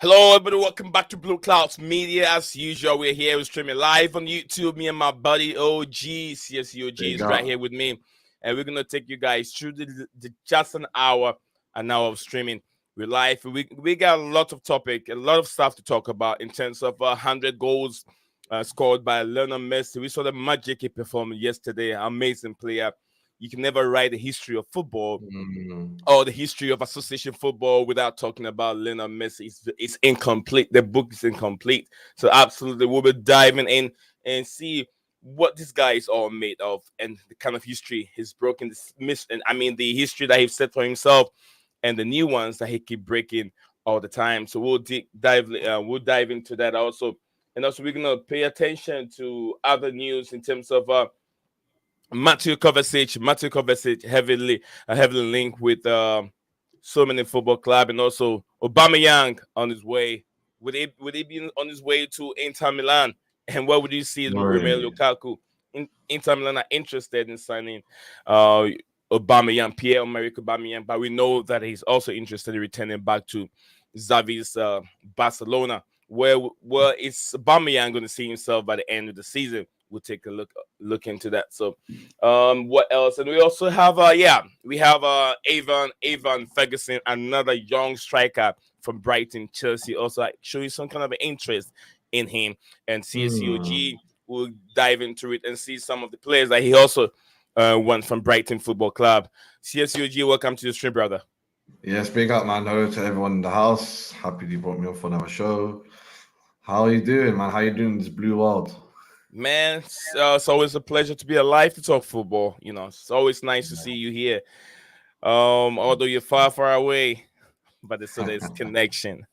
Hello, everybody. Welcome back to Blue Clouds Media. As usual, we're here. We're streaming live on YouTube. Me and my buddy OG, CSUOG, is right here with me. And we're going to take you guys through the just an hour of streaming. We're live. We got a lot of topic, a lot of stuff to talk about in terms of 100 goals scored by Lionel Messi. We saw the magic he performed yesterday. Amazing player. You can never write the history of football or the history of association football without talking about Lionel Messi. It's incomplete. The book is incomplete. So absolutely, we'll be diving in and see what this guy is all made of and the kind of history he's broken. The history that he's set for himself and the new ones that he keep breaking all the time. So we'll dive into that also. And also, we're gonna pay attention to other news in terms of Matthew Kovacic heavily linked with so many football clubs, and also Aubameyang on his way. Would he be on his way to Inter Milan? And what would you see Romelu Lukaku? Inter Milan are interested in signing Aubameyang, Pierre-Emerick Aubameyang, but we know that he's also interested in returning back to Xavi's Barcelona. Where is Aubameyang going to see himself by the end of the season? We'll take a look into that. So, what else? And we also have, Evan Ferguson, another young striker from Brighton, Chelsea, also showing some kind of an interest in him. And CSUOG will dive into it and see some of the players that he also went from Brighton Football Club. CSUOG, welcome to the stream, brother. Yes, big up, man. Hello to everyone in the house. Happy you brought me on for another show. How are you doing, man? How you doing in this blue world? Man, it's always a pleasure to be alive to talk football. You know, it's always nice to see you here. Although you're far away, but there's connection.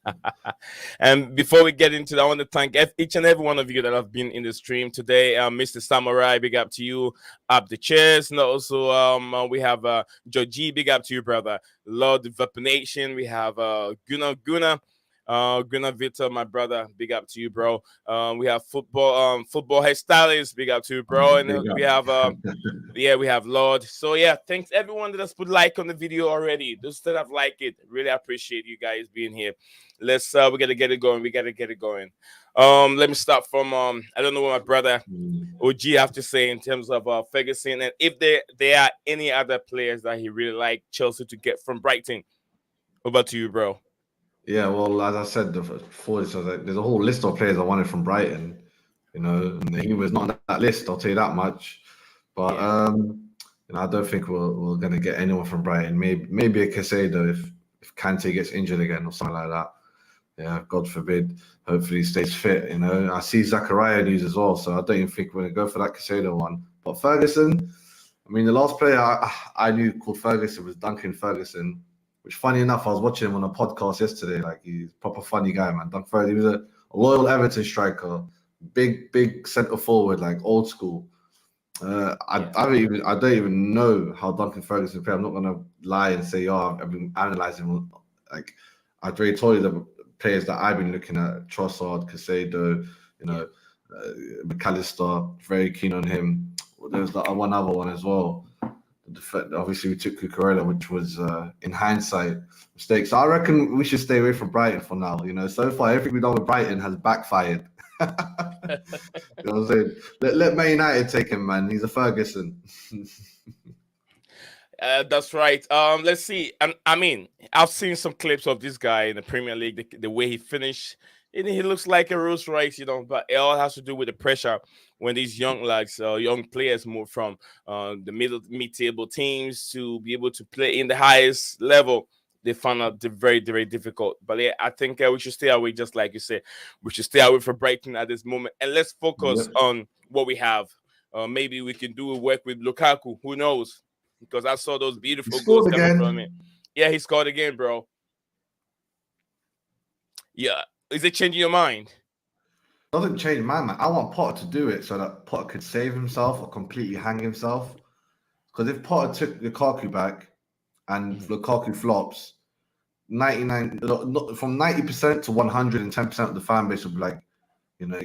And before we get into that, I want to thank each and every one of you that have been in the stream today. Mr. Samurai, big up to you. Up the chairs. And also, we have Georgie, big up to you, brother. Lord Vaponation. We have Guna. Gunnar Vita, my brother, big up to you, bro. We have football hairstylist, big up to you, bro. And we have we have Lord. So yeah, thanks everyone that has put like on the video already. Those that have liked it, really appreciate you guys being here. Let's we gotta get it going. Let me start from I don't know what my brother OG have to say in terms of Ferguson, and if there are any other players that he really like Chelsea to get from Brighton. Over to you, bro. Yeah, well, as I said before, so there's a whole list of players I wanted from Brighton, and he was not on that list, I'll tell you that much. But I don't think we're going to get anyone from Brighton. Maybe a Caicedo if Kante gets injured again or something like that. Yeah, God forbid. Hopefully he stays fit, I see Zachariah news as well, so I don't even think we're going to go for that Caicedo one. But Ferguson, the last player I knew called Ferguson was Duncan Ferguson. Which, funny enough, I was watching him on a podcast yesterday. Like, he's a proper funny guy, man. Duncan Ferguson, he was a loyal Everton striker, big centre forward, like old school. I don't even know how Duncan Ferguson played. I'm not gonna lie and say, I've been analysing. Like, I've already told you the players that I've been looking at: Trossard, Caicedo, McAllister, very keen on him. There's one other one as well. Obviously, we took Cucurella, which was, in hindsight, mistake. So I reckon we should stay away from Brighton for now. So far, everything we've done with Brighton has backfired. You know what I'm saying? Let Man United take him, man. He's a Ferguson. That's right. Let's see. I mean, I've seen some clips of this guy in the Premier League, the way he finished. And he looks like a Rolls Royce, but it all has to do with the pressure when these young players move from the mid-table teams to be able to play in the highest level. They found out very, very difficult. But yeah, I think we should stay away, just like you said. We should stay away from Brighton at this moment. And let's focus on what we have. Maybe we can do work with Lukaku. Who knows? Because I saw those beautiful goals coming from him. Yeah, he scored again, bro. Yeah. Is it changing your mind? Doesn't change my mind. I want Potter to do it so that Potter could save himself or completely hang himself. Because if Potter took Lukaku back and Lukaku flops, 99 from 90% to 110% of the fan base would be like,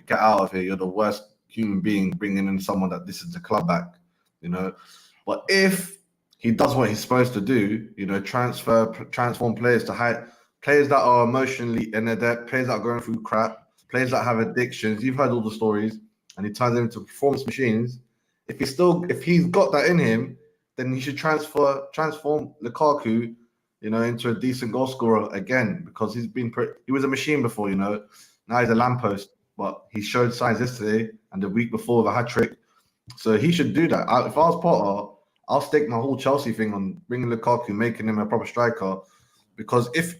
get out of here. You're the worst human being bringing in someone that this is the club back. But if he does what he's supposed to do, transform players to players that are emotionally inadept, players that are going through crap, players that have addictions. You've heard all the stories, and he turns them into performance machines. If he's got that in him, then he should transform Lukaku, into a decent goal scorer again, because he was a machine before, Now he's a lamppost, but he showed signs yesterday and the week before of a hat trick. So he should do that. If I was Potter, I'll stake my whole Chelsea thing on bringing Lukaku, making him a proper striker, because if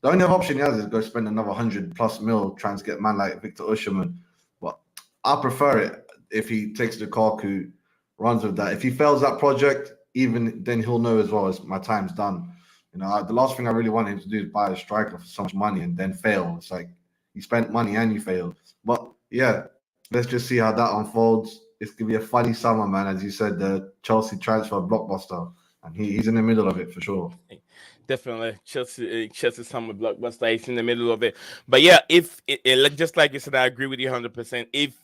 the only other option he has is go spend another 100+ mil trying to get a man like Victor Osimhen. But I prefer it if he takes Lukaku, runs with that. If he fails that project, even then he'll know as well as my time's done. The last thing I really want him to do is buy a striker for so much money and then fail. It's like you spent money and you failed. But yeah, let's just see how that unfolds. It's going to be a funny summer, man. As you said, the Chelsea transfer blockbuster. And he's in the middle of it for sure. Definitely, Chelsea summer blockbuster. He's in the middle of it. But yeah, just like you said, I agree with you 100%. If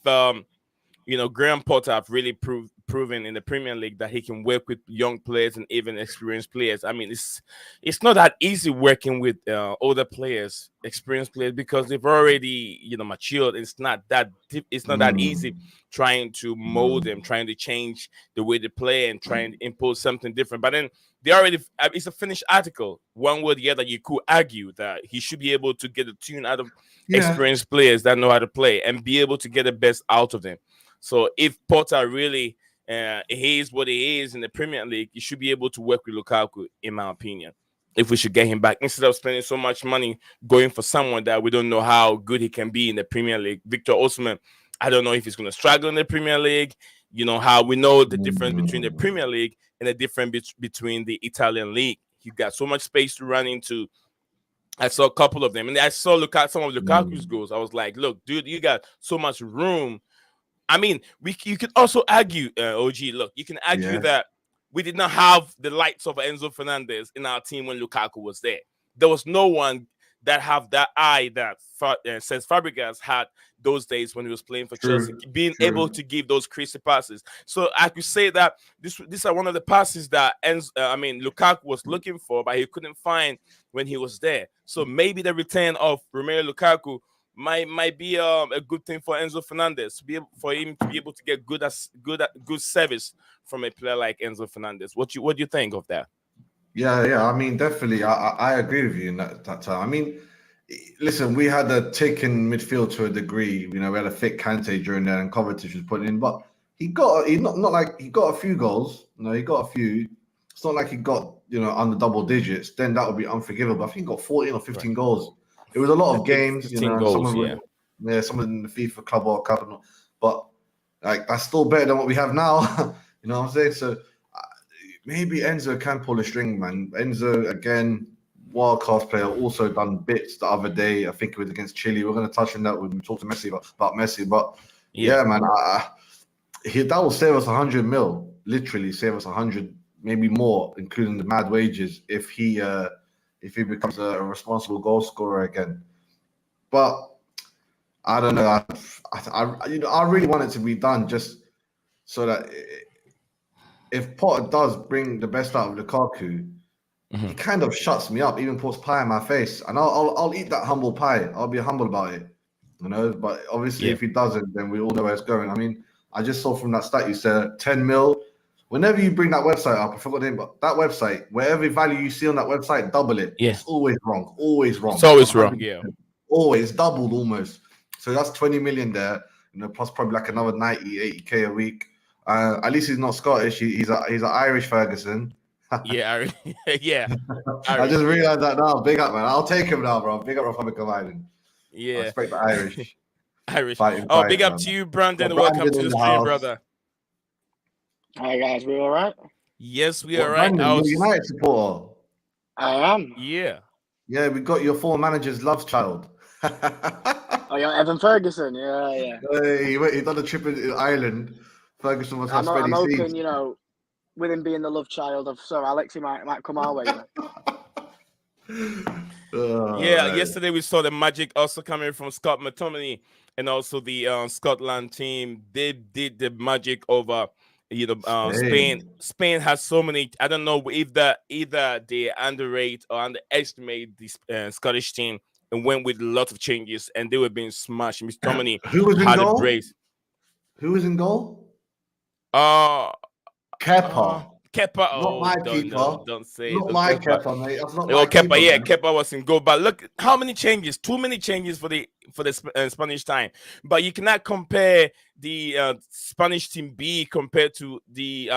Graham Potter have really proven in the Premier League that he can work with young players and even experienced players. I mean, it's not that easy working with older players, experienced players, because they've already matured. It's not that easy trying to mold them, trying to change the way they play and trying to impose something different. But then it's a finished article. One way or the other, you could argue that he should be able to get a tune out of experienced players that know how to play and be able to get the best out of them. So if Potter really he is what he is in the Premier League, you should be able to work with Lukaku, in my opinion, if we should get him back, instead of spending so much money going for someone that we don't know how good he can be in the Premier League. Victor Osimhen, I don't know if he's going to struggle in the Premier League. How we know the difference between the Premier League and the difference between the Italian league. He got so much space to run into. I saw a couple of them, and I saw some of Lukaku's goals. I was like, look, dude, you got so much room. I mean, you could also argue, OG, look, you can argue that we did not have the likes of Enzo Fernandez in our team when Lukaku was there. There was no one that have that eye that Cesc Fabregas had those days when he was playing for Chelsea, being able to give those crazy passes. So I could say that these are one of the passes that Lukaku was looking for, but he couldn't find when he was there. So maybe the return of Romelu Lukaku might be a good thing for Enzo Fernandez, for him to be able to get good service from a player like Enzo Fernandez. What do you think of that? Yeah. I mean, definitely, I agree with you in that time. I mean, listen, we had a tick in midfield to a degree. We had a thick Kante during there, and Kovacic was putting in, but he got a few goals. He got a few. It's not like he got under double digits. Then that would be unforgivable. I think he got 14 or 15 goals. It was a lot of games, goals, some in the FIFA Club World Cup, but like that's still better than what we have now. You know what I'm saying? So maybe Enzo can pull a string, man. Enzo again, world class player, also done bits the other day. I think it was against Chile. We're going to touch on that when we talk to Messi about Messi, but yeah man, that will save us 100 mil. Literally save us 100, maybe more, including the mad wages if he becomes a responsible goal scorer again. But I don't know. I really want it to be done just so that if Potter does bring the best out of Lukaku, he kind of shuts me up, even puts pie in my face, and I'll eat that humble pie. I'll be humble about it, But obviously, if he doesn't, then we all know where it's going. I mean, I just saw from that stat you said 10 mil. Whenever you bring that website up, I forgot the name, but that website, wherever value you see on that website, double it. Yeah. It's always wrong. Always wrong. It's always wrong. Yeah. Always doubled almost. So that's 20 million there, plus probably like another 90, 80K a week. At least he's not Scottish. He's an Irish Ferguson. Yeah, yeah. I just realized that now. Big up, man. I'll take him now, bro. Big up Republic of Ireland. Yeah. I respect the Irish. Irish. Fighting, big up to you, Brandon. Welcome to the stream, brother. Hi, guys. We all right? Yes, we are right. Brandon, you're a United supporter. I am. Yeah. Yeah, we got your former manager's love child. Oh, you're Evan Ferguson. Yeah. Hey, he done a trip in Ireland. Ferguson was I'm hoping, with him being the love child of Sir Alex, he might come our way. Yeah, yesterday we saw the magic also coming from Scott McTominay and also the Scotland team. They did the magic over, Spain. Spain has so many. I don't know if either they underrate or underestimate the Scottish team and went with a lot of changes, and they were being smashed. McTominay had a brace. Who was in goal? Kepa. Not my keeper. Don't say not it. my Kepa, mate. That's not my Kepa. Keeper, Yeah, man. Kepa was in goal. But look, how many changes? Too many changes for the Spanish time. But you cannot compare the Spanish team B compared to the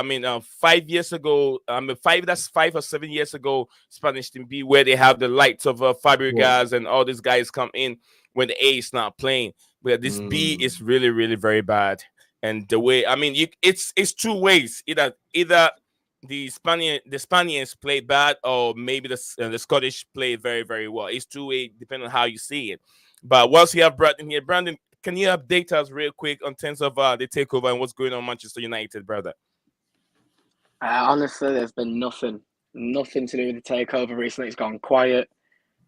5 years ago. That's 5 or 7 years ago. Spanish team B, where they have the lights of Fabregas and all these guys come in when the A is not playing. Where this B is really, really very bad. And the way it's two ways. Either the Spaniards play bad, or maybe the Scottish play very, very well. It's two way, depending on how you see it. But once you have Brandon here, Brandon, can you update us real quick on terms of the takeover and what's going on Manchester United, brother? Honestly, there's been nothing to do with the takeover recently. It's gone quiet.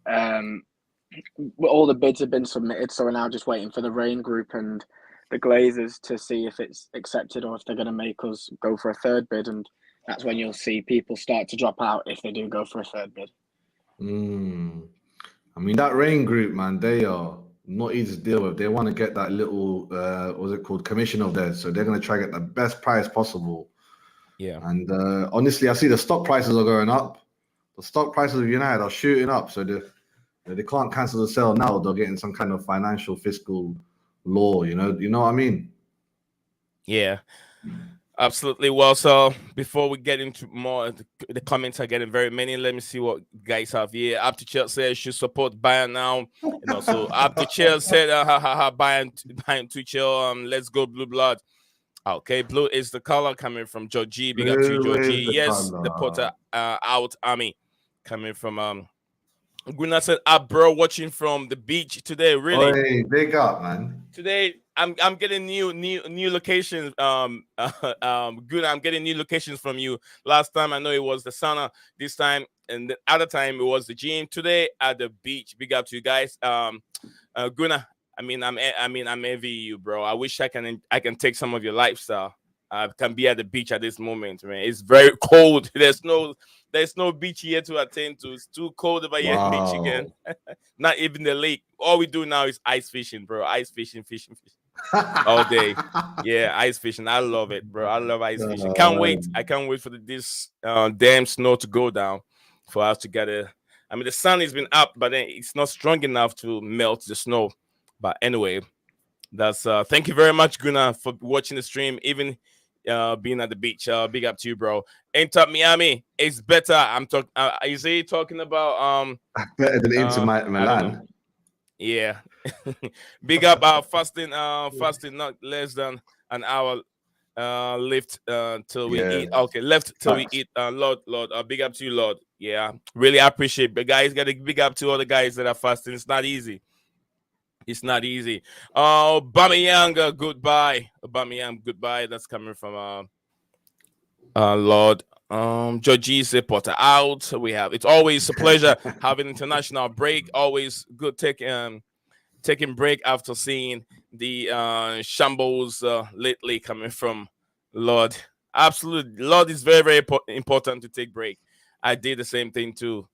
All the bids have been submitted, so we're now just waiting for the Rain Group and the Glazers to see if it's accepted or if they're going to make us go for a third bid, and that's when you'll see people start to drop out if they do go for a third bid. I mean, that Rain Group, man, they are not easy to deal with. They want to get that little, what's it called, commission of theirs. So they're going to try to get the best price possible. Yeah. And honestly, I see the stock prices are going up. The stock prices of United are shooting up. So they can't cancel the sale now. They're getting some kind of financial fiscal law, you know what I mean? Yeah. Absolutely. Well, so before we get into more, the comments are getting very many. Let me see what guys have here. Abdichel said you should support Bayern now. And also Abdichel said, Bayern Tuchel, let's go blue blood. Okay, blue is the color coming from Georgie. Big up to Georgie. Yes, the Potter out army coming from Gunnar said, bro, watching from the beach today. Really? Hey, big up, man. Today I'm getting new locations. Good. I'm getting new locations from you. Last time I know it was the sauna. This time and the other time it was the gym. Today at the beach. Big up to you guys. Gunnar. I'm envying you, bro. I wish I can take some of your lifestyle. I can be at the beach at this moment, man. It's very cold. There's no beach here to attend to. It's too cold over here. Beach again. Not even the lake. All we do now is ice fishing, bro. Ice fishing all day. Yeah, ice fishing. I love it, bro. I love ice fishing. Can't wait. I can't wait for this damn snow to go down for us to get it. I mean, the sun has been up, but then it's not strong enough to melt the snow. But anyway, that's thank you very much, Gunnar, for watching the stream, even being at the beach. Big up to you, bro. Inter Miami is better. I'm talking. Is he talking about better than Inter Milan? Yeah. Big up. Fasting not less than an hour. Left till we eat. Okay, left till we eat. Lord. Big up to you, Lord. Yeah, really appreciate. But guys, got to big up to all the guys that are fasting. It's not easy. It's not easy. Aubameyang, goodbye. Aubameyang, goodbye. That's coming from Lord. Georgie Potter out. We have. It's always a pleasure having international break. Always good taking taking break after seeing the shambles lately coming from Lord. Absolutely, Lord is very, very important to take break. I did the same thing too.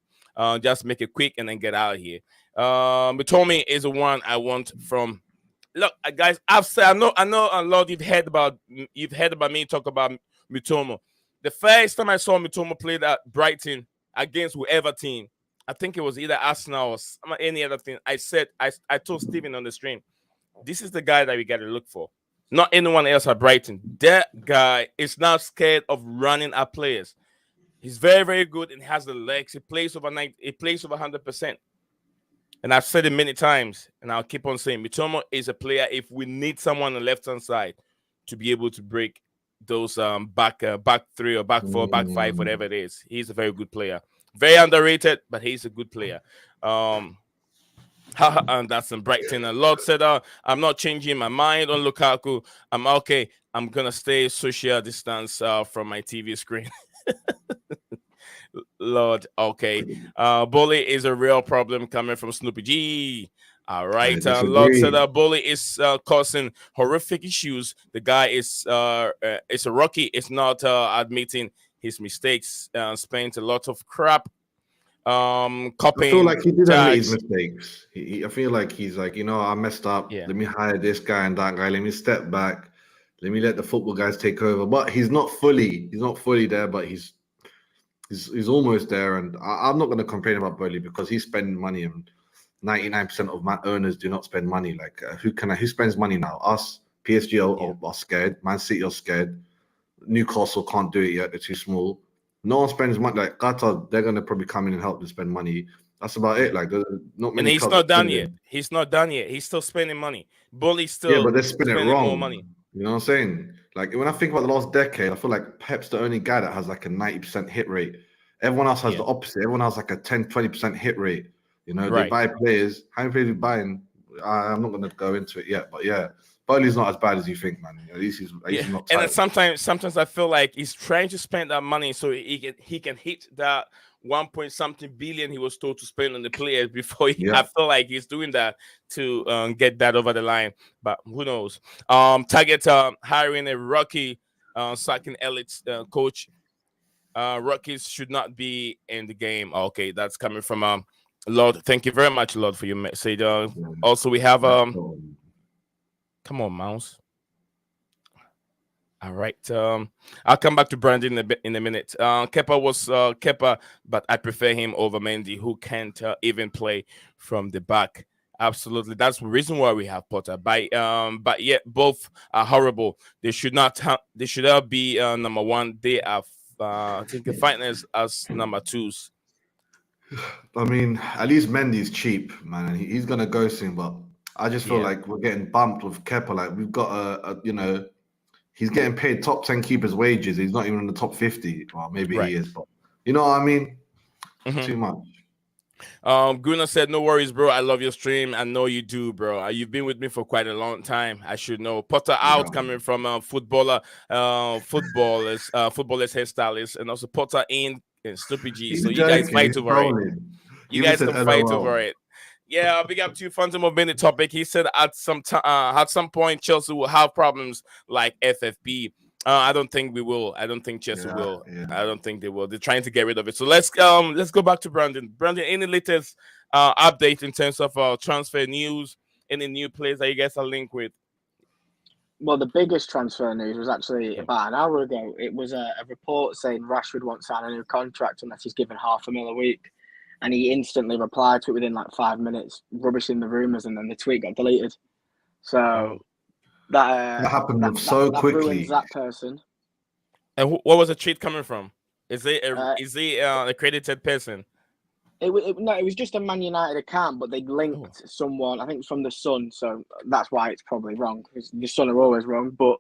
Just make it quick and then get out of here. Mitoma is the one I want from. Look, guys, I've said I know a lot you've heard about me talk about Mitoma. The first time I saw Mitoma play at Brighton against whoever team, I think it was either Arsenal or any other thing. I told Steven on the stream, this is the guy that we got to look for. Not anyone else at Brighton. That guy is not scared of running at players. He's very, very good and has the legs. He plays over 100%. And I've said it many times, and I'll keep on saying, Mitoma is a player if we need someone on the left-hand side to be able to break those back 3 or back 4, back 5, whatever it is. He's a very good player. Very underrated, but he's a good player. And that's in Brighton. And Lord said, I'm not changing my mind on Lukaku. I'm okay. I'm going to stay social distance from my TV screen. Lord, okay. Bully is a real problem coming from Snoopy G. All right. Lord said Bully is causing horrific issues. The guy is a rookie. Is not admitting his mistakes. Spent a lot of crap. Copying. I feel like he did admit his mistakes. I feel like he's like, I messed up. Yeah. Let me hire this guy and that guy. Let me step back. Let me let the football guys take over. But he's not fully there, but he's almost there. And I'm not going to complain about Burnley because he's spending money, and 99% of owners do not spend money. Like who spends money now? Us, PSG are scared. Man City are scared. Newcastle can't do it yet. They're too small. No one spends money. Like Qatar, they're going to probably come in and help them spend money. That's about it. Like there's not many. And he's not done yet. He's not done yet. He's still spending money. Bully's still. Yeah, but they're spending wrong. More money. You know what I'm saying? Like when I think about the last decade, I feel like Pep's the only guy that has like a 90% hit rate. Everyone else has the opposite. Everyone has like a 10-20% hit rate. They buy players. How many players are buying? I'm not going to go into it yet, but yeah, Burnley's not as bad as you think, man. At least he's not tight. And then sometimes I feel like he's trying to spend that money so he can hit that 1-point-something billion he was told to spend on the players before. I feel like he's doing that to get that over the line, but who knows? Target hiring a rookie, sacking elite coach. Rookies should not be in the game. Okay, that's coming from Lord. Thank you very much, Lord, for your message. Also, we have come on, Mouse. All right. I'll come back to Brandon in a minute. Kepa was Kepa, but I prefer him over Mendy, who can't even play from the back. Absolutely, that's the reason why we have Potter. But yet both are horrible. They should not be number one. They are, I think, defined as number twos. I mean, at least Mendy's cheap, man. He's gonna go soon, but I just feel like we're getting bumped with Kepa. Like we've got he's getting paid top 10 keepers' wages. He's not even in the top 50. Well, maybe he is, but you know what I mean? Too much. Gunnar said, "No worries, bro. I love your stream. I know you do, bro. You've been with me for quite a long time. I should know." Potter out, coming from footballers, hairstylist, and also Potter in Snoopy G. So you guys fight over it. You guys can fight over it. Yeah, big up to Phantom of being the topic. He said at some point Chelsea will have problems like FFP. I don't think we will. I don't think Chelsea will. Yeah. I don't think they will. They're trying to get rid of it. So let's go back to Brandon. Brandon, any latest update in terms of transfer news? Any new players that you guys are linked with? Well, the biggest transfer news was actually about an hour ago. It was a report saying Rashford won't sign a new contract unless he's given $500,000 a week. And he instantly replied to it within like 5 minutes, rubbishing the rumours, and then the tweet got deleted. So that happened so quickly. Ruins that person. And what was the tweet coming from? Is he an accredited person? It was just a Man United account, but they linked someone, I think from the Sun, so that's why it's probably wrong, because the Sun are always wrong. But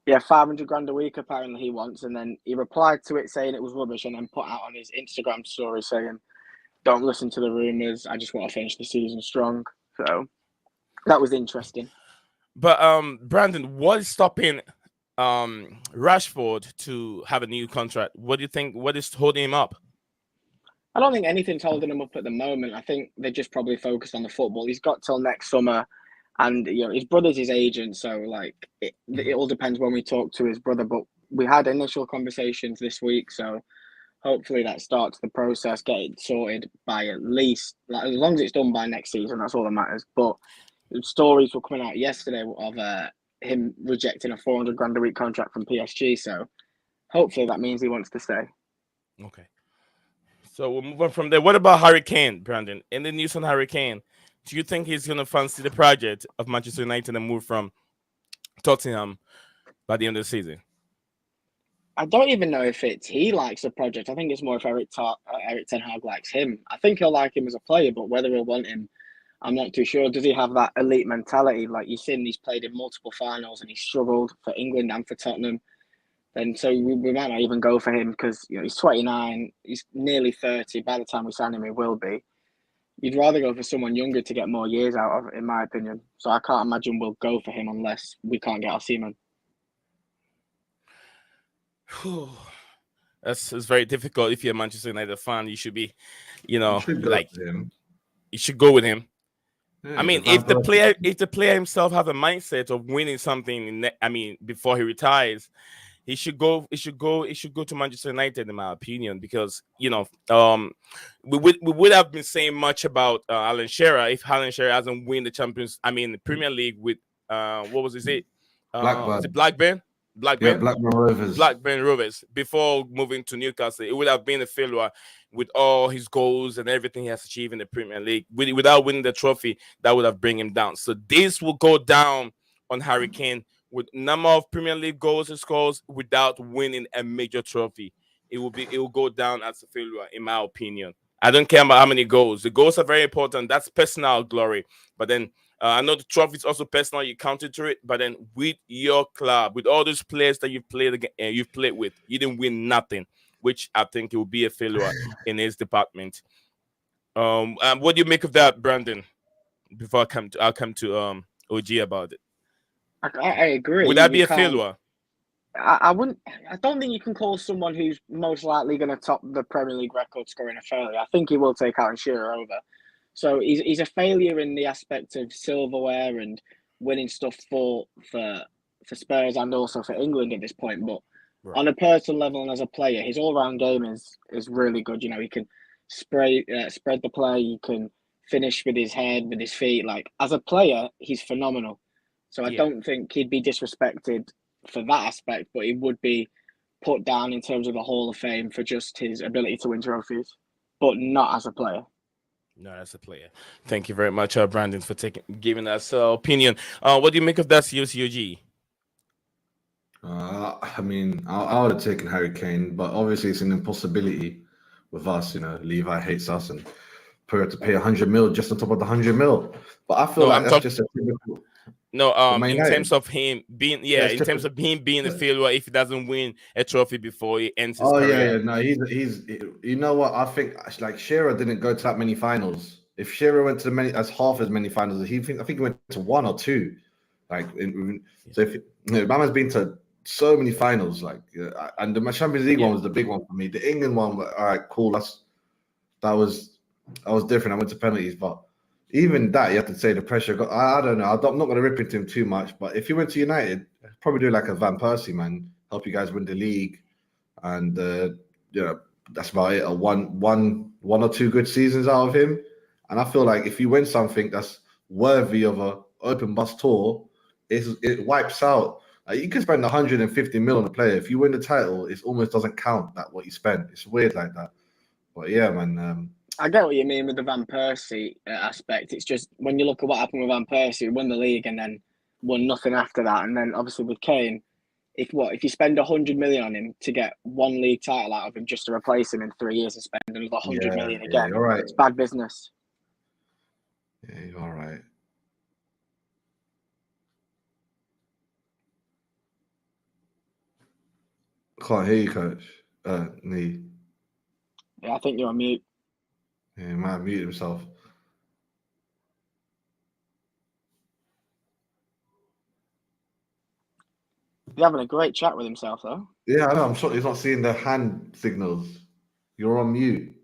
yeah, $500,000 a week apparently he wants, and then he replied to it saying it was rubbish, and then put out on his Instagram story saying, "Don't listen to the rumours, I just want to finish the season strong." So that was interesting. But Brandon, what is stopping Rashford to have a new contract? What do you think? What is holding him up? I don't think anything's holding him up at the moment. I think they're just probably focused on the football. He's got till next summer, and his brother's his agent, so like it all depends when we talk to his brother. But we had initial conversations this week, so hopefully that starts the process, get it sorted by at least, like, as long as it's done by next season. That's all that matters. But stories were coming out yesterday of him rejecting a 400 grand a week contract from PSG. So hopefully that means he wants to stay. Okay. So we'll move on from there. What about Harry Kane, Brandon? In the news on Harry Kane, do you think he's going to fancy the project of Manchester United and move from Tottenham by the end of the season? I don't even know if he likes the project. I think it's more if Eric Ten Hag likes him. I think he'll like him as a player, but whether he'll want him, I'm not too sure. Does he have that elite mentality? Like you've seen, he's played in multiple finals and he's struggled for England and for Tottenham. And so we might not even go for him because he's 29, he's nearly 30. By the time we sign him, he will be. You'd rather go for someone younger to get more years out of, in my opinion. So I can't imagine we'll go for him unless we can't get our Seaman. It's very difficult. If you're a Manchester United fan, you should be, you should go with him. Yeah, I mean, if the player himself have a mindset of winning something, before he retires, he should go to Manchester United, in my opinion, because we would have been saying much about Alan Shearer if Alan Shearer hasn't won the Premier League with what was it? Blackburn. Is it Blackburn? Yeah, Blackburn Rovers. Before moving to Newcastle, it would have been a failure with all his goals and everything he has achieved in the Premier League. Without winning the trophy, that would have bring him down. So this will go down on Harry Kane with number of Premier League goals and scores without winning a major trophy. It will go down as a failure, in my opinion. I don't care about how many goals. The goals are very important. That's personal glory. But then I know the trophy is also personal. You counted to it. But then with your club, with all those players that you've played with, you didn't win nothing, which I think it will be a failure in his department. What do you make of that, Brandon? Before I'll come to OG about it. I agree. Would that be a failure? I wouldn't. I don't think you can call someone who's most likely going to top the Premier League record scoring a failure. I think he will take Alan Shearer over. So he's a failure in the aspect of silverware and winning stuff for Spurs and also for England at this point. But on a personal level and as a player, his all-round game is really good. He can spread the play. He can finish with his head, with his feet. Like as a player, he's phenomenal. So I don't think he'd be disrespected for that aspect, but he would be put down in terms of the Hall of Fame for just his ability to win trophies, but not as a player. No, as a player. Thank you very much, Brandon, for giving us opinion. What do you make of that, COG? I would have taken Harry Kane, but obviously it's an impossibility with us. Levi hates us and to pay 100 mil just on top of the 100 mil. But I feel that's just a typical. No, in terms of him being, in terms of him being a failure if he doesn't win a trophy before he ends his career. No, he's. You know what? I think like Shearer didn't go to that many finals. If Shearer went to half as many finals, I think he went to one or two. So if Mama's been to so many finals, and the Champions League one was the big one for me. The England one, all right, cool. That was different. I went to penalties, but. Even that, you have to say the pressure. I don't know. I'm not going to rip into him too much, but if he went to United, probably do like a Van Persie, man. Help you guys win the league, and that's about it. One or two good seasons out of him, and I feel like if you win something that's worthy of a open bus tour, it wipes out. You can spend 150 mil on a player. If you win the title, it almost doesn't count that what you spent. It's weird like that. But yeah, man. I get what you mean with the Van Persie aspect. It's just when you look at what happened with Van Persie, he won the league and then won nothing after that. And then obviously with Kane, if you spend 100 million on him to get one league title out of him just to replace him in 3 years and spend another 100 million again, you're right. It's bad business. Yeah, you're all right. Can't hear you, Coach. Nee. Yeah, I think you're on mute. Yeah, he might have muted himself. He's having a great chat with himself, though. Yeah, I know. I'm sure he's not seeing the hand signals. You're on mute.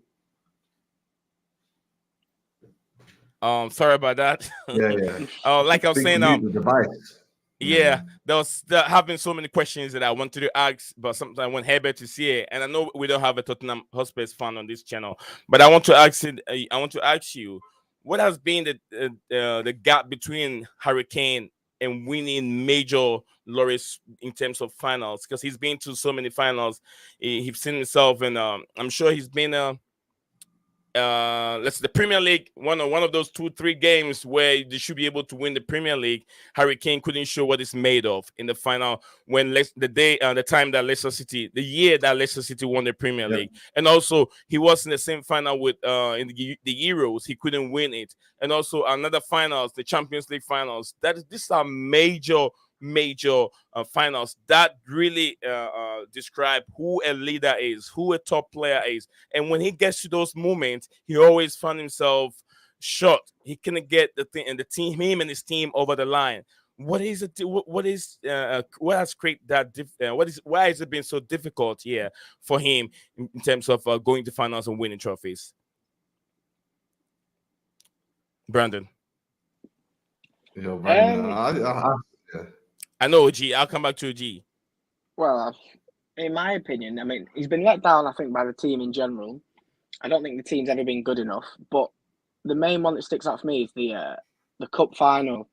Sorry about that. Yeah. Like I was saying, Mute the device. yeah, there have been so many questions that I wanted to ask, but sometimes I want Herbert to see it, and I know we don't have a Tottenham Hotspur fan on this channel, but I want to ask it. I want to ask you, what has been the gap between Harry Kane and winning major laurels in terms of finals? Because he's been to so many finals, he's seen himself, and I'm sure he's been the Premier League, one of those 2-3 games where they should be able to win the Premier League. Harry Kane couldn't show what it's made of in the final when the time that the year that Leicester City won the Premier League, and also he was in the same final with in the Euros, he couldn't win it, and also another finals, the Champions League finals. These are major finals that really describe who a leader is, who a top player is. And when he gets to those moments, he always found himself short. He couldn't get him and his team over the line. What has created that? Why has it been so difficult here for him in terms of going to finals and winning trophies? Brandon. I know, OG. I'll come back to OG. Well, in my opinion, I mean, he's been let down, I think, by the team in general. I don't think the team's ever been good enough. But the main one that sticks out for me is the cup final.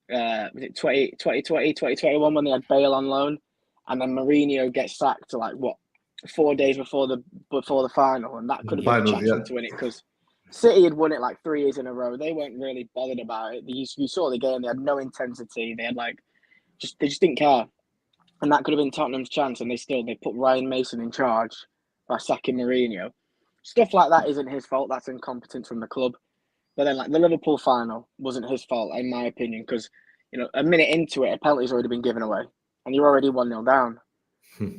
Was it 2020, 2021 when they had Bale on loan, and then Mourinho gets sacked 4 days before the final, and that could have been a chance to win it because City had won it 3 years in a row. They weren't really bothered about it. You saw the game; they had no intensity. They had they just didn't care, and that could have been Tottenham's chance. And they put Ryan Mason in charge by sacking Mourinho. Stuff like that isn't his fault. That's incompetence from the club. But then, the Liverpool final wasn't his fault, in my opinion, because a minute into it, a penalty's already been given away, and you're already 1-0 down.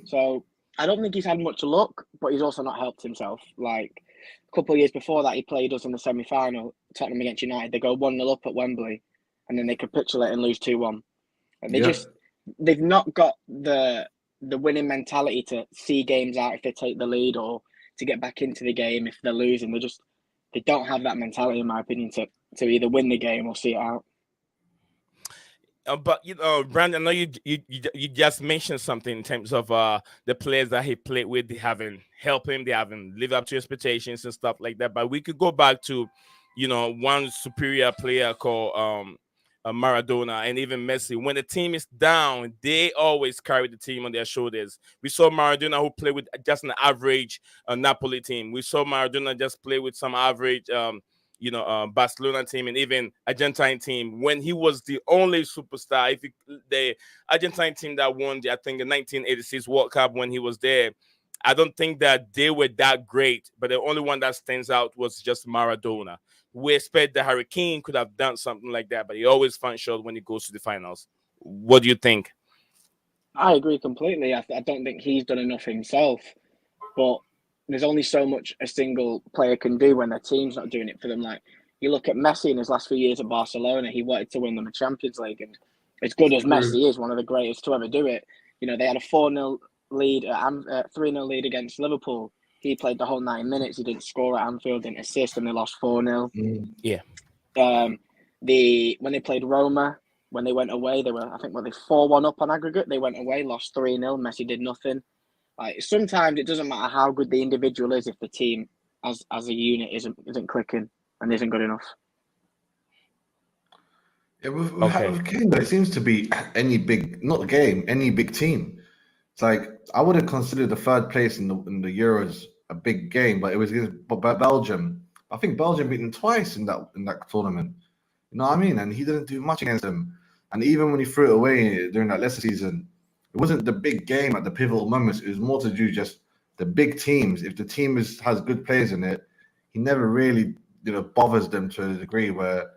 So I don't think he's had much luck, but he's also not helped himself. A couple of years before that, he played us in the semi-final, Tottenham against United. They go 1-0 up at Wembley, and then they capitulate and lose 2-1. And they've not got the winning mentality to see games out if they take the lead or to get back into the game if they're losing. They don't have that mentality, in my opinion, to either win the game or see it out. But Brandon, I know you just mentioned something in terms of the players that he played with. They haven't helped him. They haven't lived up to expectations and stuff like that. But we could go back to, one superior player called Maradona and even Messi. When the team is down, they always carry the team on their shoulders. We saw Maradona who played with just an average Napoli team. We saw Maradona just play with some average Barcelona team and even Argentine team when he was the only superstar. The Argentine team that won the 1986 World Cup when he was there, I don't think that they were that great, but the only one that stands out was just Maradona. We expect that Harry Kane could have done something like that, but he always finds short when he goes to the finals. What do you think? I agree completely. I don't think he's done enough himself, but there's only so much a single player can do when their team's not doing it for them. You look at Messi in his last few years at Barcelona, he wanted to win them a Champions League, and as good as Messi is, one of the greatest to ever do it, they had a 4-0 lead, 3-0 lead against Liverpool. He played the whole 90 minutes. He didn't score at Anfield, didn't assist, and they lost 4-0. Yeah. When they played Roma, when they went away, they were, I think, 4-1 up on aggregate. They went away, lost 3-0. Messi did nothing. Sometimes it doesn't matter how good the individual is if the team as a unit isn't clicking and isn't good enough. Yeah, with Kane, though, it seems to be any big team. It's I wouldn't consider the third place in the Euros a big game, but it was against Belgium. I think Belgium beat them twice in that tournament. You know what I mean? And he didn't do much against them. And even when he threw it away during that Leicester season, it wasn't the big game at the pivotal moments. It was more to do just the big teams. If the team has good players in it, he never really bothers them to a degree where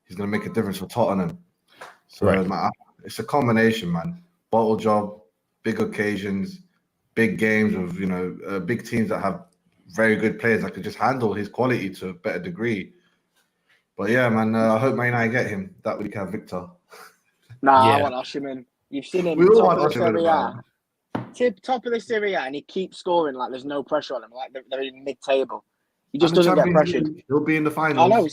he's going to make a difference for Tottenham. So it's a combination, man. Bottle job, big occasions, big games with big teams that have very good players that could just handle his quality to a better degree. But yeah, man, I hope Man United get him that week. Have Victor. I want Osimhen. You've seen him top of the Serie A. Top of the Serie A, and he keeps scoring there's no pressure on him. They're in mid-table. He just doesn't get pressured. He'll be in the finals. I know.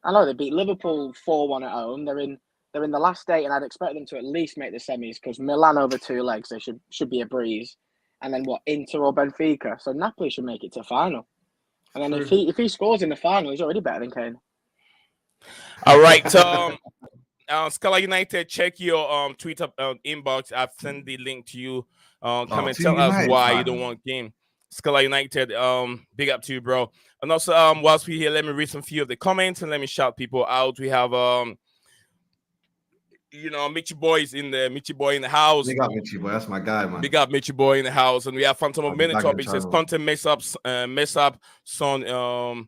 I know they beat Liverpool 4-1 at home. They're in the last 8, and I'd expect them to at least make the semis because Milan over 2 legs, they should be a breeze. And then what, Inter or Benfica? So Napoli should make it to final. And then if he scores in the final, he's already better than Kane. All right, Scala United, check your Twitter inbox. I've sent the link to you. Come and tell us why you don't want Kane. Scala United, big up to you, bro. And also, whilst we're here, let me read some few of the comments and let me shout people out. We have Michi Boy in the house. Big up Michi Boy, that's my guy, man. Big up Michi Boy in the house, and we have Phantom of Minitop. He says content mess up son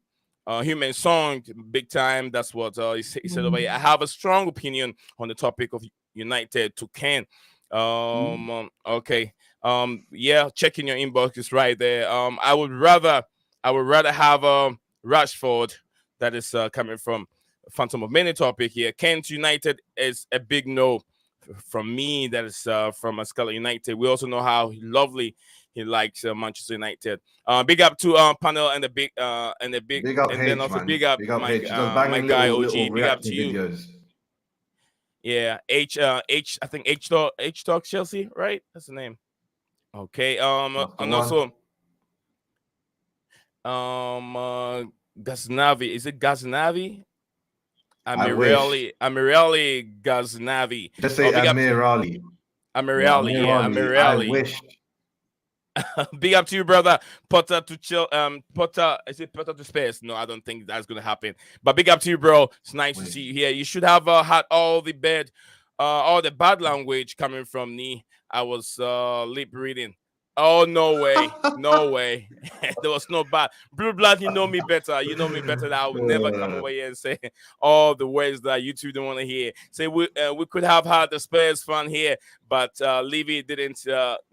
human song big time. That's what he said over here. I have a strong opinion on the topic of United to Ken. Okay. Yeah, checking your inbox is right there. I would rather have Rashford, that is coming from Phantom of Many topic here. Kent United is a big no from me. That is from Scala United. We also know how lovely he likes Manchester United. Big up to panel and the big and then also big up my guy OG. Big up to you. Videos. Yeah, I think H Talk Chelsea, right? That's the name. Okay. And also Ghaznavi. Is it Ghaznavi? Amirali Ghaznavi. Just say Amirali. Amirali. I wish. Big up to you, brother. Potter to chill. Potter, is it Potter to space? No, I don't think that's gonna happen. But big up to you, bro. It's nice to see you here. You should have had all the bad language coming from me. I was lip reading. Oh, no way. No way. There was no bad. Blue Blood, you know me better. You know me better than I would never come over here and say all the words that you two don't want to hear. Say we could have had the Spurs fan here, but Levy didn't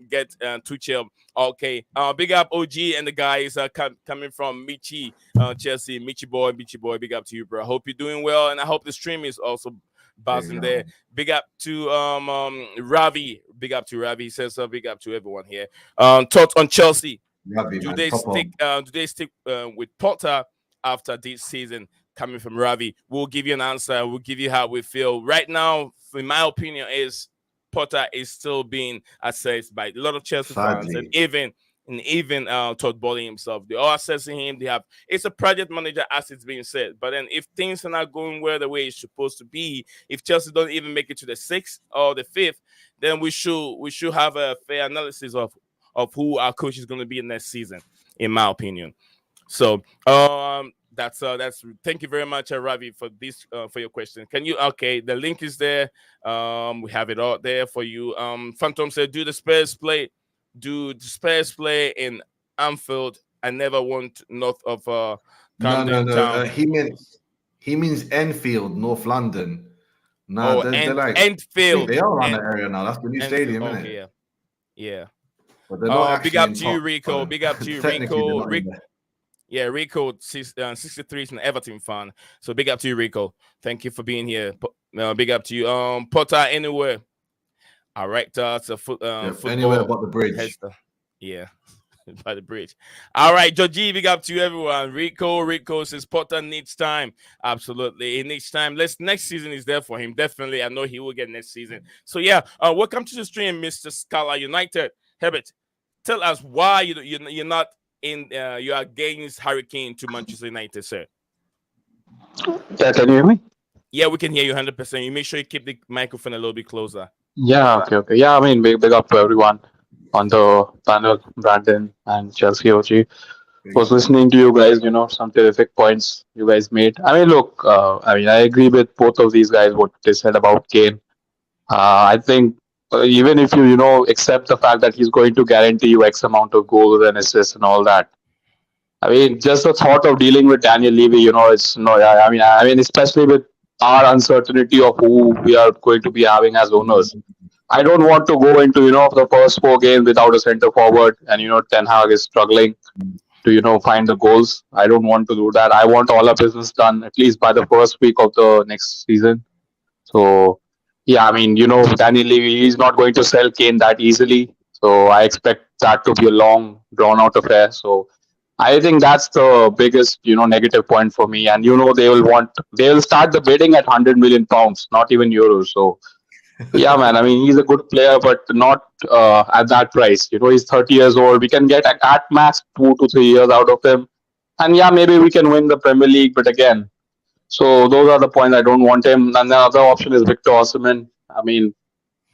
get too chill. Okay. Big up OG and the guys coming from Michi, Chelsea. Michi boy, big up to you, bro. I hope you're doing well, and I hope the stream is also buzzing there. Big up to Ravi. Big up to Ravi. He says big up to everyone here. Thoughts on Chelsea? Ravi, do they stick with Potter after this season? Coming from Ravi, we'll give you an answer. We'll give you how we feel right now. In my opinion, is Potter is still being assessed by a lot of Chelsea fans and even Todd Bowley himself. They are assessing him. It's a project manager, as it's being said. But then if things are not going where the way it's supposed to be, if Chelsea don't even make it to the 6th or the 5th, then we should have a fair analysis of who our coach is going to be next season, in my opinion. So that's thank you very much, Ravi, for this for your question. The link is there. We have it out there for you. Phantom said, do the Spurs play in Anfield? I never want north of Camden Town. He means Enfield, North London. No, they're like Enfield. They are around that area now. That's the new stadium, isn't it? Yeah. But they're not big up to you, Rico. Big up to you, Rico. Yeah, Rico 63 is an Everton fan. So big up to you, Rico. Thank you for being here. Big up to you. Potter anywhere. All right, it's a football. Anywhere but the bridge. Yeah, by the bridge. All right, Georgie, big up to you, everyone. Rico says Potter needs time. Absolutely, he needs time. Next season is there for him. Definitely, I know he will get next season. So yeah, welcome to the stream, Mr. Scala United. Herbert, tell us why you're not in. You are against Hurricane to Manchester United, sir. Yeah, can you hear me? Yeah, we can hear you 100%. You make sure you keep the microphone a little bit closer. Yeah, okay. Yeah, I mean, big up to everyone on the panel, Brandon and Chelsea OG. Was listening to you guys, some terrific points you guys made. I mean, look, I agree with both of these guys, what they said about Kane. I think even if you, accept the fact that he's going to guarantee you X amount of goals and assists and all that, I mean, just the thought of dealing with Daniel Levy, it's no. I mean, especially with our uncertainty of who we are going to be having as owners. I don't want to go into, the first 4 games without a center forward and, Ten Hag is struggling to, find the goals. I don't want to do that. I want all our business done at least by the first week of the next season. So, yeah, I mean, Daniel Levy is not going to sell Kane that easily. So I expect that to be a long, drawn-out affair. So, I think that's the biggest, negative point for me. And they'll start the bidding at 100 million pounds, not even euros. So yeah, man. I mean, he's a good player, but not at that price. He's 30 years old. We can get at max 2 to 3 years out of him, and yeah, maybe we can win the Premier League. But again, so those are the points I don't want him. And the other option is Victor Osimhen. I mean,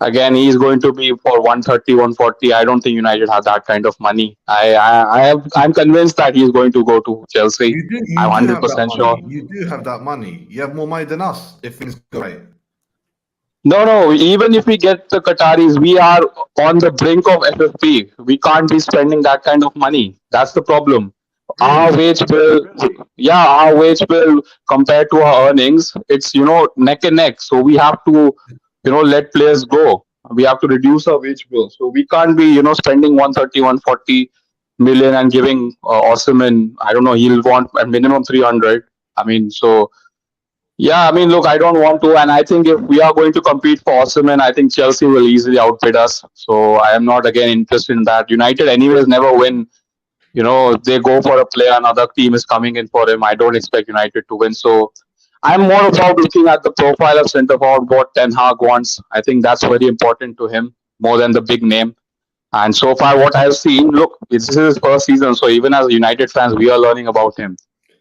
again, he's going to be for 130, 140. I don't think United have that kind of money. I'm convinced that he's going to go to Chelsea. I'm You do have that 100% sure. money. You do have that money. You have more money than us if things go right. No. Even if we get the Qataris, we are on the brink of FFP. We can't be spending that kind of money. That's the problem. Our wage bill, yeah, our wage bill compared to our earnings, it's neck and neck. So we have to, let players go. We have to reduce our wage bill. So we can't be, spending 130, 140 million and giving Osimhen, I don't know, he'll want a minimum 300. I mean, so yeah, I mean, look, I don't want to, and I think if we are going to compete for Osimhen, I think Chelsea will easily outbid us. So I am not again interested in that. United, anyways, never win. They go for a player, another team is coming in for him. I don't expect United to win. So I'm more about looking at the profile of centre forward, what Ten Hag wants. I think that's very important to him more than the big name. And so far, what I've seen, look, this is his first season. So even as United fans, we are learning about him.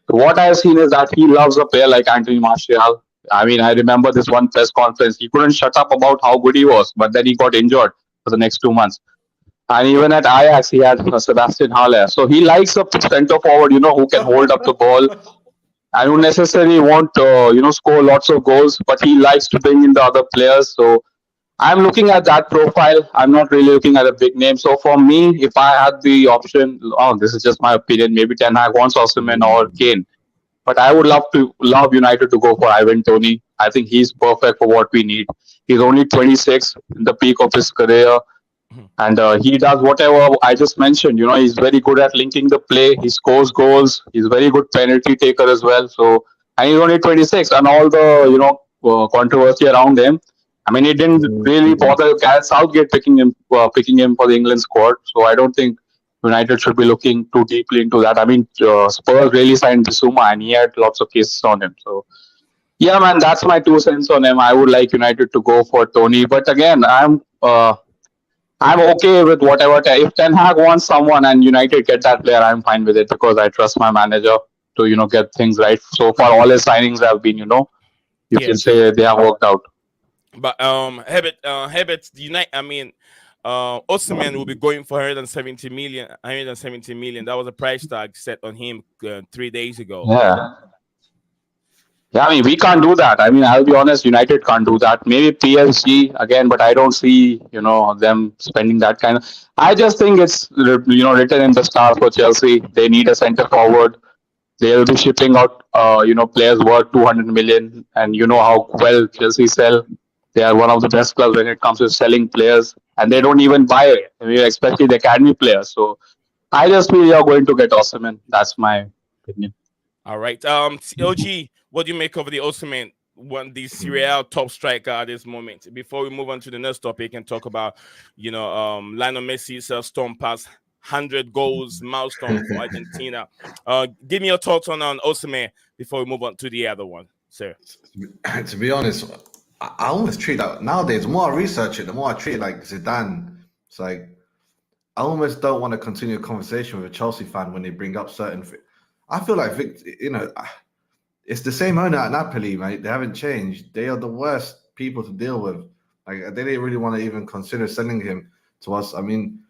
What I've seen is that he loves a player like Anthony Martial. I mean, I remember this one press conference. He couldn't shut up about how good he was, but then he got injured for the next 2 months. And even at Ajax, he had Sebastian Haller. So he likes a centre forward, who can hold up the ball and who necessarily won't, score lots of goals, but he likes to bring in the other players. So I'm looking at that profile. I'm not really looking at a big name. So for me, if I had the option, this is just my opinion. Maybe Ten Hag wants Osimhen or Kane, but I would love United to go for Ivan Toney. I think he's perfect for what we need. He's only 26, in the peak of his career, and he does whatever I just mentioned. He's very good at linking the play. He scores goals. He's very good penalty taker as well. So, and he's only 26, and all the controversy around him. I mean, it didn't really bother Gareth Southgate picking him for the England squad. So I don't think United should be looking too deeply into that. I mean, Spurs really signed Bissouma, and he had lots of cases on him. So yeah, man, that's my 2 cents on him. I would like United to go for Tony, but again, I'm okay with whatever. If Ten Hag wants someone and United get that player, I'm fine with it because I trust my manager to get things right. So far, all his signings have been you can say they have worked out. But Herbert, Osimhen will be going for 170 million. That was a price tag set on him 3 days ago. Yeah, I mean, we can't do that. I mean, I'll be honest, United can't do that. Maybe PSG again, but I don't see, them spending that kind of. I just think it's, written in the stars for Chelsea. They need a centre forward. They'll be shipping out, players worth 200 million, and you know how well Chelsea sell. They are one of the best clubs when it comes to selling players, and they don't even buy it, especially the academy players. So I just feel you're going to get Osimhen. That's my opinion. All right. OG, what do you make of the Osimhen, the Serie A top striker at this moment? Before we move on to the next topic and talk about, Lionel Messi's storm past 100 goals milestone for Argentina. Give me your thoughts on Osimhen before we move on to the other one, sir. To be honest, I almost treat that nowadays. The more I research it, the more I treat it like Zidane. It's like I almost don't want to continue a conversation with a Chelsea fan when they bring up certain. I feel like it's the same owner at Napoli, mate. They haven't changed. They are the worst people to deal with. Like they didn't really want to even consider selling him to us. I mean,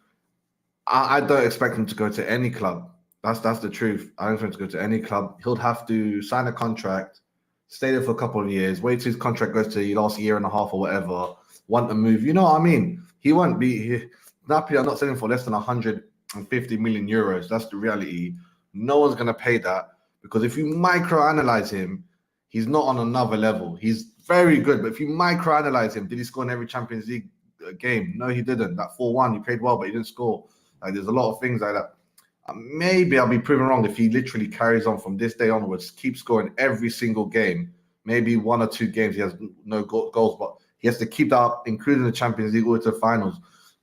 I don't expect him to go to any club. That's the truth. I don't expect him to go to any club. He'll have to sign a contract, stay there for a couple of years, wait till his contract goes to the last year and a half or whatever, want to move. You know what I mean? He won't be. Napoli are not selling for less than 150 million euros. That's the reality. No one's going to pay that because if you microanalyze him, he's not on another level. He's very good, but if you microanalyze him, did he score in every Champions League game? No, he didn't. That 4-1, he played well, but he didn't score. Like there's a lot of things like that. Maybe I'll be proven wrong if he literally carries on from this day onwards, keeps scoring every single game. Maybe 1 or 2 games he has no goals, but he has to keep that up, including the Champions League or to the finals.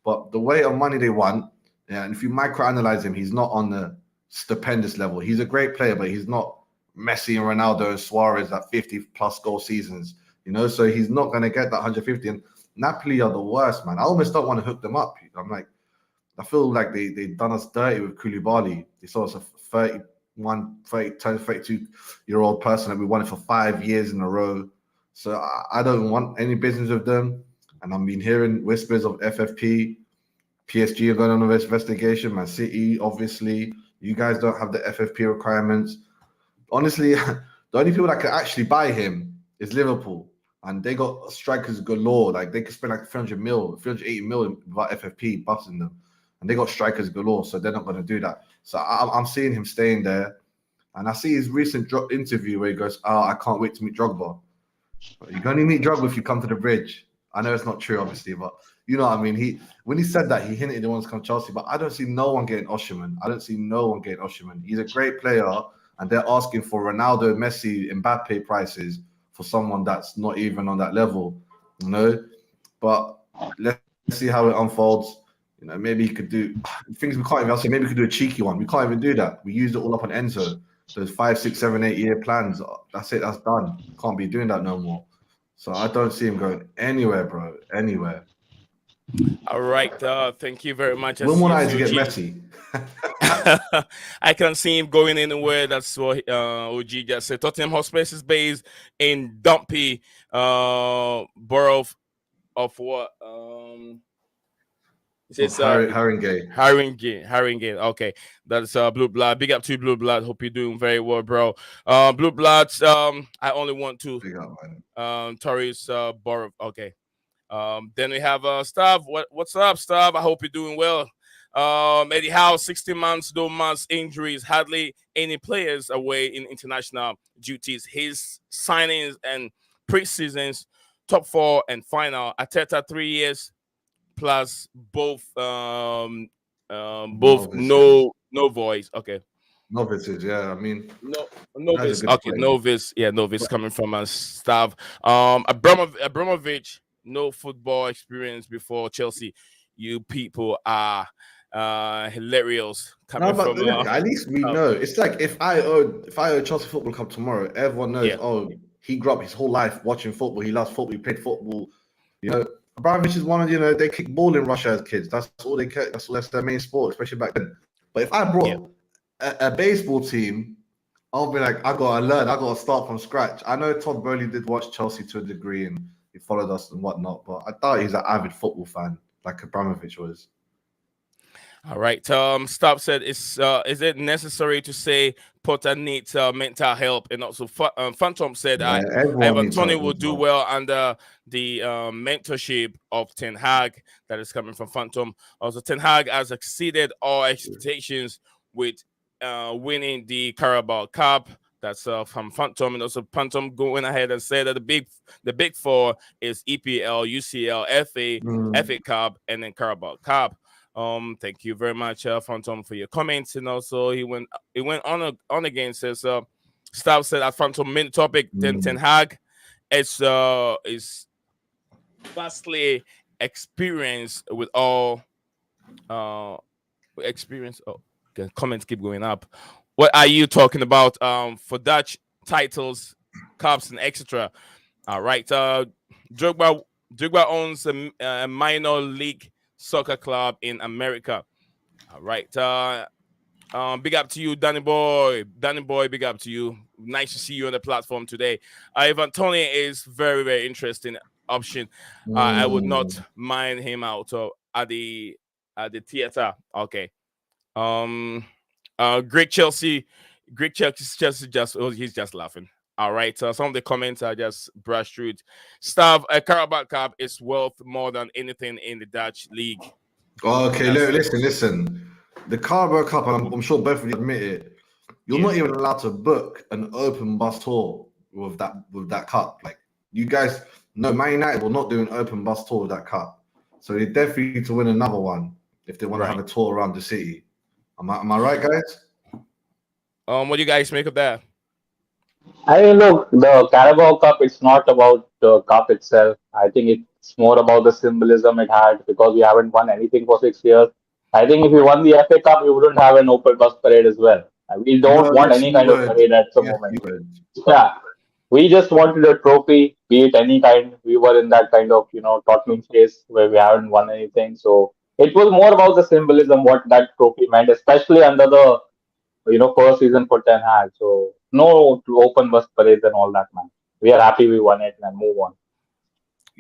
But the weight of money they want, and if you microanalyze him, he's not on the stupendous level. He's a great player, but he's not Messi and Ronaldo and Suarez at 50+ goal seasons. So he's not going to get that 150. And Napoli are the worst, man. I almost don't want to hook them up. I'm like, I feel like they've done us dirty with Koulibaly. They saw us a 32-year-old person that we wanted for 5 years in a row. So I don't want any business with them. And I've been hearing whispers of FFP. PSG are going on an investigation. Man City, obviously. You guys don't have the FFP requirements. Honestly, the only people that can actually buy him is Liverpool. And they got strikers galore. Like, they could spend like 380 million without FFP busting them. And they got strikers galore, so they're not going to do that. So I'm seeing him staying there. And I see his recent interview where he goes, I can't wait to meet Drogba. You're going to meet Drogba if you come to the bridge. I know it's not true, obviously, but you know what I mean? When he said that, he hinted he wants to come to Chelsea, but I don't see no one getting Osimhen. He's a great player, and they're asking for Ronaldo, Messi, Mbappe prices for someone that's not even on that level, But let's see how it unfolds. Maybe he could do things we can't even. I'll say maybe we could do a cheeky one. We can't even do that. We used it all up on Enzo. Those 5, 6, 7, 8 year plans. That's it. That's done. Can't be doing that no more. So I don't see him going anywhere, bro. Anywhere. All right. Thank you very much. When will I to get Messi? I can't see him going anywhere. That's what OG just said. Tottenham Hotspur is based in Dumpy, borough of what? It's Haringey. Okay, that's Blue Blood. Big up to Blue Blood. Hope you're doing very well, bro. Blue Bloods. I only want to. Big up, man. Torres Borough. Okay. Then we have Stav. What's up, Stav? I hope you're doing well. Eddie Howe, 16 months, no months, injuries, hardly any players away in international duties. His signings and pre-seasons, top 4 and final. Arteta 3 years. Plus both no voice. Okay. Novices, yeah. I mean novice. Okay, novice. Yeah, novice coming from a staff. Abramovich, no football experience before Chelsea. You people are hilarious. At least we know. It's like if I owe Chelsea Football Club tomorrow, everyone knows. He grew up his whole life watching football. He loves football. He played football. Abramovich is one of they kick ball in Russia as kids. That's all they care. That's their main sport, especially back then. But if I brought a baseball team, I'll be like, I gotta learn. I gotta start from scratch. I know Todd Bowley did watch Chelsea to a degree and he followed us and whatnot, but I doubt he's an avid football fan like Abramovich was. All right. Stop said, is it necessary to say Potter needs mental help? And also, Phantom said, Evan Tony will do well under the mentorship of Ten Hag. That is coming from Phantom. Also, Ten Hag has exceeded all expectations with winning the Carabao Cup. That's from Phantom. And also, Phantom going ahead and said that the big 4 is EPL, UCL, FA Cup, and then Carabao Cup. Thank you very much, Phantom, for your comments. And also, he went on again. Says, Stav said at Phantom main topic. Then Ten Hag is vastly experienced with all experience. Oh, okay, comments keep going up. What are you talking about? For Dutch titles, cups, and etc. All right. Drogba owns a minor league soccer club in America. All right. Big up to you, Danny Boy. Danny Boy, big up to you. Nice to see you on the platform today. Ivan Tony is very, very interesting option. I would not mind him out at the theater. Okay. Great Chelsea he's just laughing. All right, some of the comments I just brushed through it. Stav, a Carabao Cup is worth more than anything in the Dutch league. Okay, listen. The Carabao Cup, and I'm sure both of you admit it, you're not even allowed to book an open bus tour with that cup. Like, you guys know, Man United will not do an open bus tour with that cup. So they definitely need to win another one if they want to have a tour around the city. Am I right, guys? What do you guys make of that? I mean, look, the Carabao Cup, it's not about the cup itself. I think it's more about the symbolism it had because we haven't won anything for 6 years. I think if we won the FA Cup, we wouldn't have an open bus parade as well. We don't No, want yes, any you kind of would. parade at the Yes, moment. you would. Yeah, we just wanted a trophy, be it any kind. We were in that kind of, tottering phase where we haven't won anything. So it was more about the symbolism, what that trophy meant, especially under the, first season for Ten Hag. So no to open bus parades and all that, man. We are happy we won it and move on.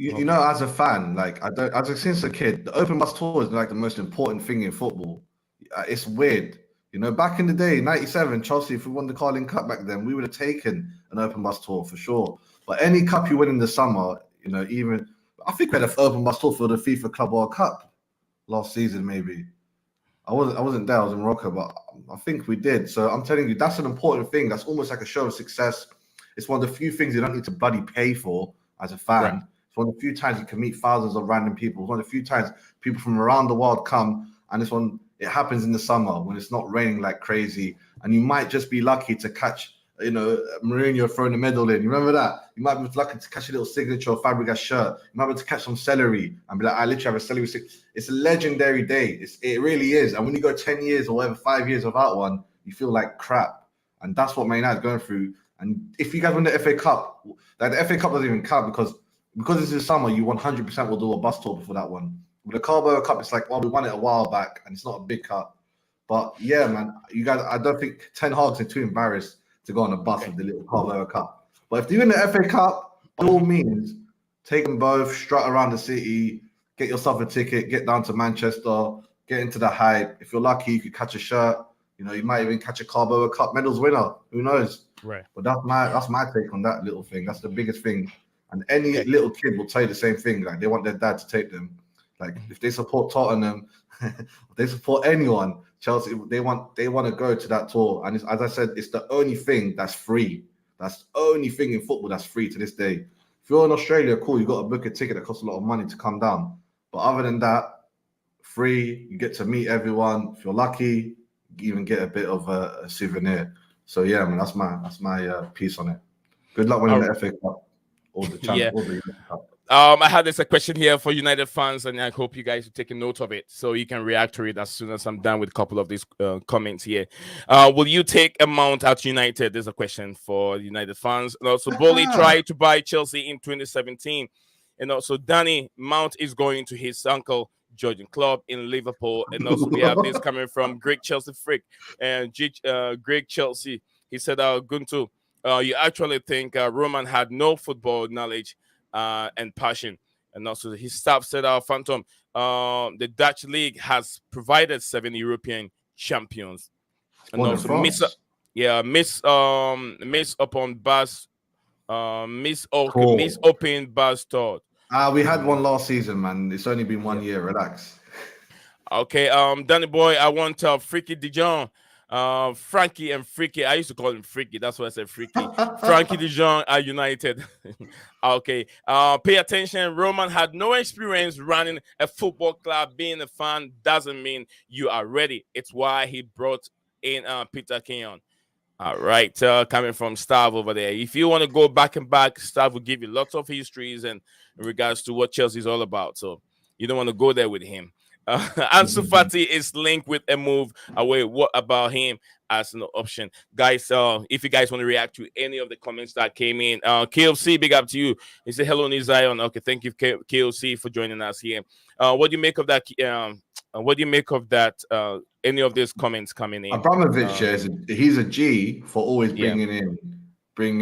You know, as a fan, like since a kid, the open bus tour is like the most important thing in football. It's weird, you know. Back in the day, '97, Chelsea, if we won the Carling Cup back then, we would have taken an open bus tour for sure. But any cup you win in the summer, you know, even I think we had an open bus tour for the FIFA Club World Cup last season, maybe. I wasn't there. I was in Morocco, but I think we did. So I'm telling you, that's an important thing. That's almost like a show of success. It's one of the few things you don't need to bloody pay for as a fan. Right. It's one of the few times you can meet thousands of random people. It's one of the few times people from around the world come, and it happens in the summer when it's not raining like crazy, and you might just be lucky to catch, you know, Mourinho throwing a medal in. You remember that? You might be lucky to catch a little signature of Fabregas shirt. You might be able to catch some celery and be like, I literally have a celery stick. It's a legendary day. It really is. And when you go 10 years or whatever, 5 years without one, you feel like crap. And that's what Man United's going through. And if you guys win the FA Cup, like the FA Cup doesn't even count because it's the summer, you 100% will do a bus tour before that one. With the Carabao Cup, it's like, well, we won it a while back and it's not a big cup. But yeah, man, you guys, I don't think Ten Hag's too embarrassed to go on a bus with the little Carabao Cup. But if you win the FA Cup, by all means, take them both, strut around the city, get yourself a ticket, get down to Manchester, get into the hype. If you're lucky, you could catch a shirt. You know, you might even catch a Carabao Cup medals winner. Who knows? Right. But that's my take on that little thing. That's the biggest thing. And any little kid will tell you the same thing. Like they want their dad to take them. Like if they support Tottenham, if they support anyone, Chelsea, they want to go to that tour. And as I said, it's the only thing that's free. That's the only thing in football that's free to this day. If you're in Australia, cool, you got to book a ticket that costs a lot of money to come down. But other than that, free. You get to meet everyone. If you're lucky, you even get a bit of a souvenir. So yeah, man, that's my piece on it. Good luck winning the FA Cup or the Champions or the UEFA Cup. I had this a question here for United fans, and I hope you guys are taking note of it so you can react to it as soon as I'm done with a couple of these comments here. Will you take a Mount at United? There's a question for United fans. And also, Bowley tried to buy Chelsea in 2017. And also, Danny Mount is going to his uncle Georgian club in Liverpool. And also, we have this coming from Greg Chelsea Frick and Greg Chelsea. He said, Guntu, you actually think Roman had no football knowledge and passion. And also his staff said, Phantom, the Dutch league has provided 7 European champions. And also miss upon bus miss open bus thought. We had one last season, man. It's only been 1 year. Relax. Okay, Danny boy, I want Freaky Dijon. Frankie and Freaky. I used to call him Freaky. That's why I said Freaky. Frankie Dijon are united. Okay. Pay attention. Roman had no experience running a football club. Being a fan doesn't mean you are ready. It's why he brought in Peter Kenyon. All right. Coming from Stav over there. If you want to go back and back, Stav will give you lots of histories and in regards to what Chelsea is all about. So you don't want to go there with him. Ansu Fati is linked with a move away. What about him as an option? Guys, if you guys want to react to any of the comments that came in, KLC, big up to you. He said, hello, Nizion. Okay, thank you, KLC, for joining us here. What do you make of that? What do you make of that? Any of these comments coming in? Abramovich, he's a G for always bringing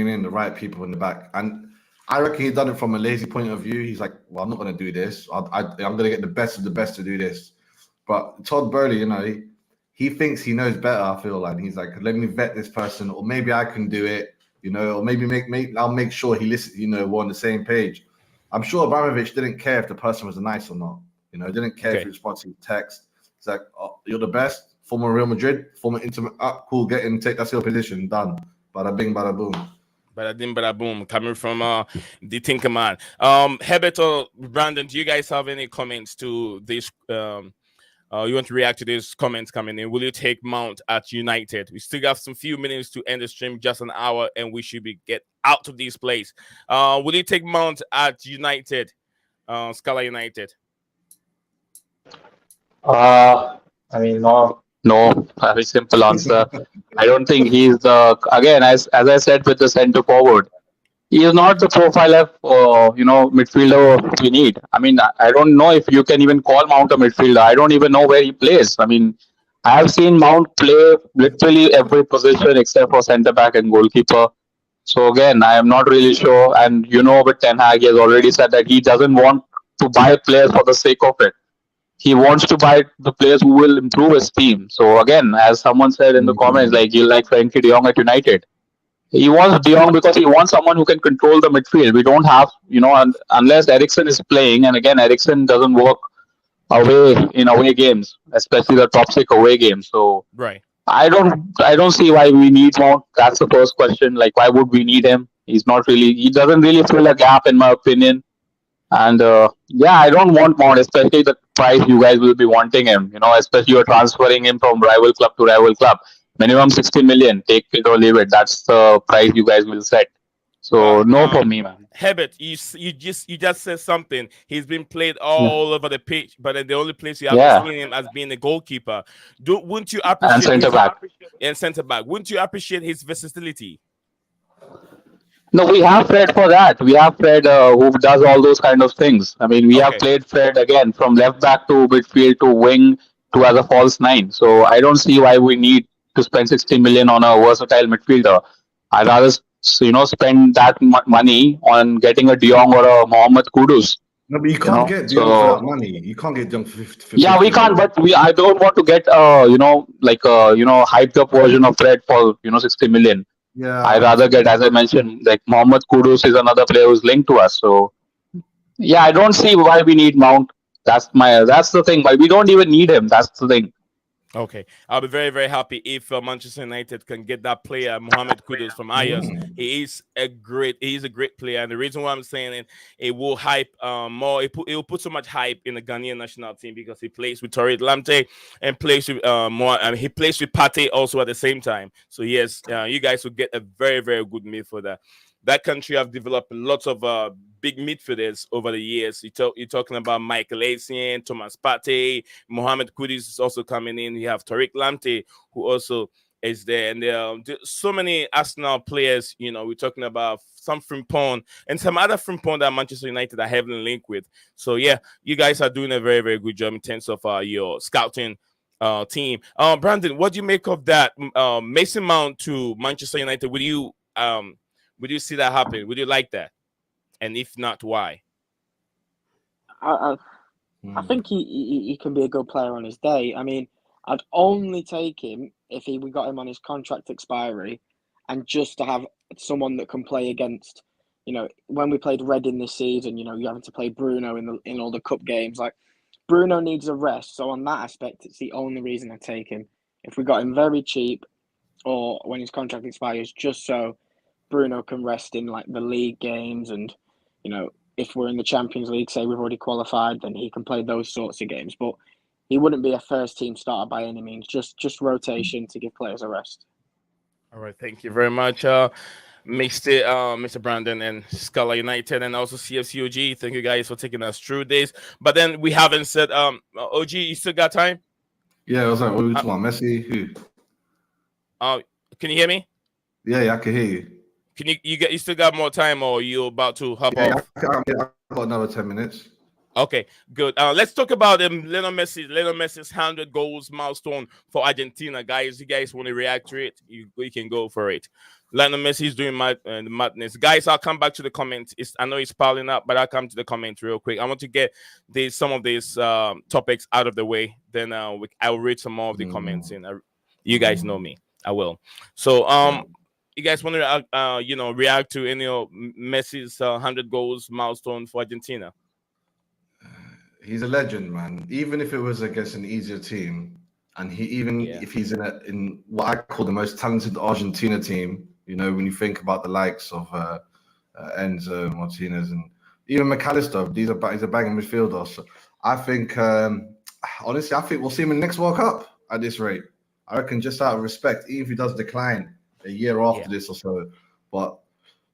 in the right people in the back. And I reckon he's done it from a lazy point of view. He's like, well, I'm not going to do this. I'm going to get the best of the best to do this. But Todd Boehly, you know, he thinks he knows better, I feel like. He's like, let me vet this person, or maybe I can do it, you know, or maybe I'll make sure he listens, you know, we're on the same page. I'm sure Abramovich didn't care if the person was nice or not. You know, didn't care if he responded to his text. It's like, oh, you're the best. Former Real Madrid, former Inter. Cool, get in, take that's your position. Done. Bada bing, bada boom. Bada ding, bada boom. Coming from the Tinkerman. Herbert or Brandon, do you guys have any comments to this? You want to react to these comments coming in? Will you take Mount at United? We still have some few minutes to end the stream, just an hour, and we should get out of this place. Will you take Mount at United? Scala United. I I mean, no. Very simple answer. I don't think he's the again as I said with the centre forward. He is not the profile of midfielder we need. I mean, I don't know if you can even call Mount a midfielder. I don't even know where he plays. I mean, I have seen Mount play literally every position except for centre back and goalkeeper. So again, I am not really sure. And with Ten Hag, he has already said that he doesn't want to buy players for the sake of it. He wants to buy the players who will improve his team. So again, as someone said in the comments, like you like Frankie De Jong at United. He wants De Jong because he wants someone who can control the midfield. We don't have, unless Eriksen is playing, and again, Eriksen doesn't work away games, especially the top six away games. So right. I don't see why we need Mount. That's the first question. Like, why would we need him? He doesn't really fill a gap, in my opinion. And I don't want Mount, especially the price you guys will be wanting him. Especially you're transferring him from rival club to rival club. Minimum 60 million. Take it or leave it. That's the price you guys will set. So no for me, man. Herbert, you just said something. He's been played all over the pitch, but the only place you haven't seen him as being a goalkeeper. Wouldn't you appreciate and centre back? And centre back. Wouldn't you appreciate his versatility? No, we have Fred for that. We have Fred who does all those kind of things. I mean, we have played Fred again from left back to midfield to wing to as a false nine. So I don't see why we need to spend 60 million on a versatile midfielder. I'd rather spend that money on getting a De Jong or a Mohamed Kudus. No, but you can't get De Jong for that money. You can't get De Jong for 50. Yeah, we can't. But I don't want to get hyped up version of Fred for 60 million. Yeah, I'd rather get, as I mentioned, like Mohamed Kudus is another player who's linked to us. So yeah, I don't see why we need Mount. That's the thing. Why we don't even need him. That's the thing. Okay, I'll be very, very happy if Manchester United can get that player, Mohamed Kudus from Ajax. He is a great player, and the reason why I'm saying it will hype more. It will put so much hype in the Ghanaian national team because he plays with Tariq Lamptey and plays with he plays with Partey also at the same time. So yes, you guys will get a very, very good midfielder. That country have developed lots of big midfielders over the years. You're talking about Michael Essien, Thomas Partey, Mohamed Kudus is also coming in. You have Tariq Lamptey, who also is there. And there are so many Arsenal players, we're talking about some Frimpong and some other Frimpong that Manchester United are heavily linked with. So, yeah, you guys are doing a very, very good job in terms of your scouting team. Brandon, what do you make of that? Mason Mount to Manchester United, would you see that happen? Would you like that? And if not, why? I think he can be a good player on his day. I mean, I'd only take him if we got him on his contract expiry, and just to have someone that can play against. When we played Reading this season, you're having to play Bruno in all the cup games. Like, Bruno needs a rest, so on that aspect, it's the only reason I take him. If we got him very cheap, or when his contract expires, just so Bruno can rest in like the league games, and if we're in the Champions League, say we've already qualified, then he can play those sorts of games. But he wouldn't be a first team starter by any means. Just rotation to give players a rest. All right, thank you very much, Mr. Brandon and Scala United, and also CFCOG. Thank you guys for taking us through this. But then we haven't said, OG, you still got time? Yeah, I was like, what are we talking about? Messi? Who? Can you hear me? Yeah, I can hear you. Can you still got more time, or you about to hop off? I've got another 10 minutes. Okay, good. Let's talk about Lionel Messi's 100 goals milestone for Argentina, guys. You guys want to react to it? You can go for it. Lionel Messi is doing madness, guys. I'll come back to the comments. I know it's piling up, but I'll come to the comments real quick. I want to get some of these topics out of the way. Then I'll read some more of the comments. And you guys know me. I will. So you guys want to react to any of Messi's 100 goals milestone for Argentina? He's a legend, man. Even if it was against an easier team, and if he's in what I call the most talented Argentina team, when you think about the likes of Enzo, Martinez, and even McAllister, he's a banging midfielder. So I think, honestly, we'll see him in the next World Cup at this rate. I reckon, just out of respect, even if he does decline a year after this or so. But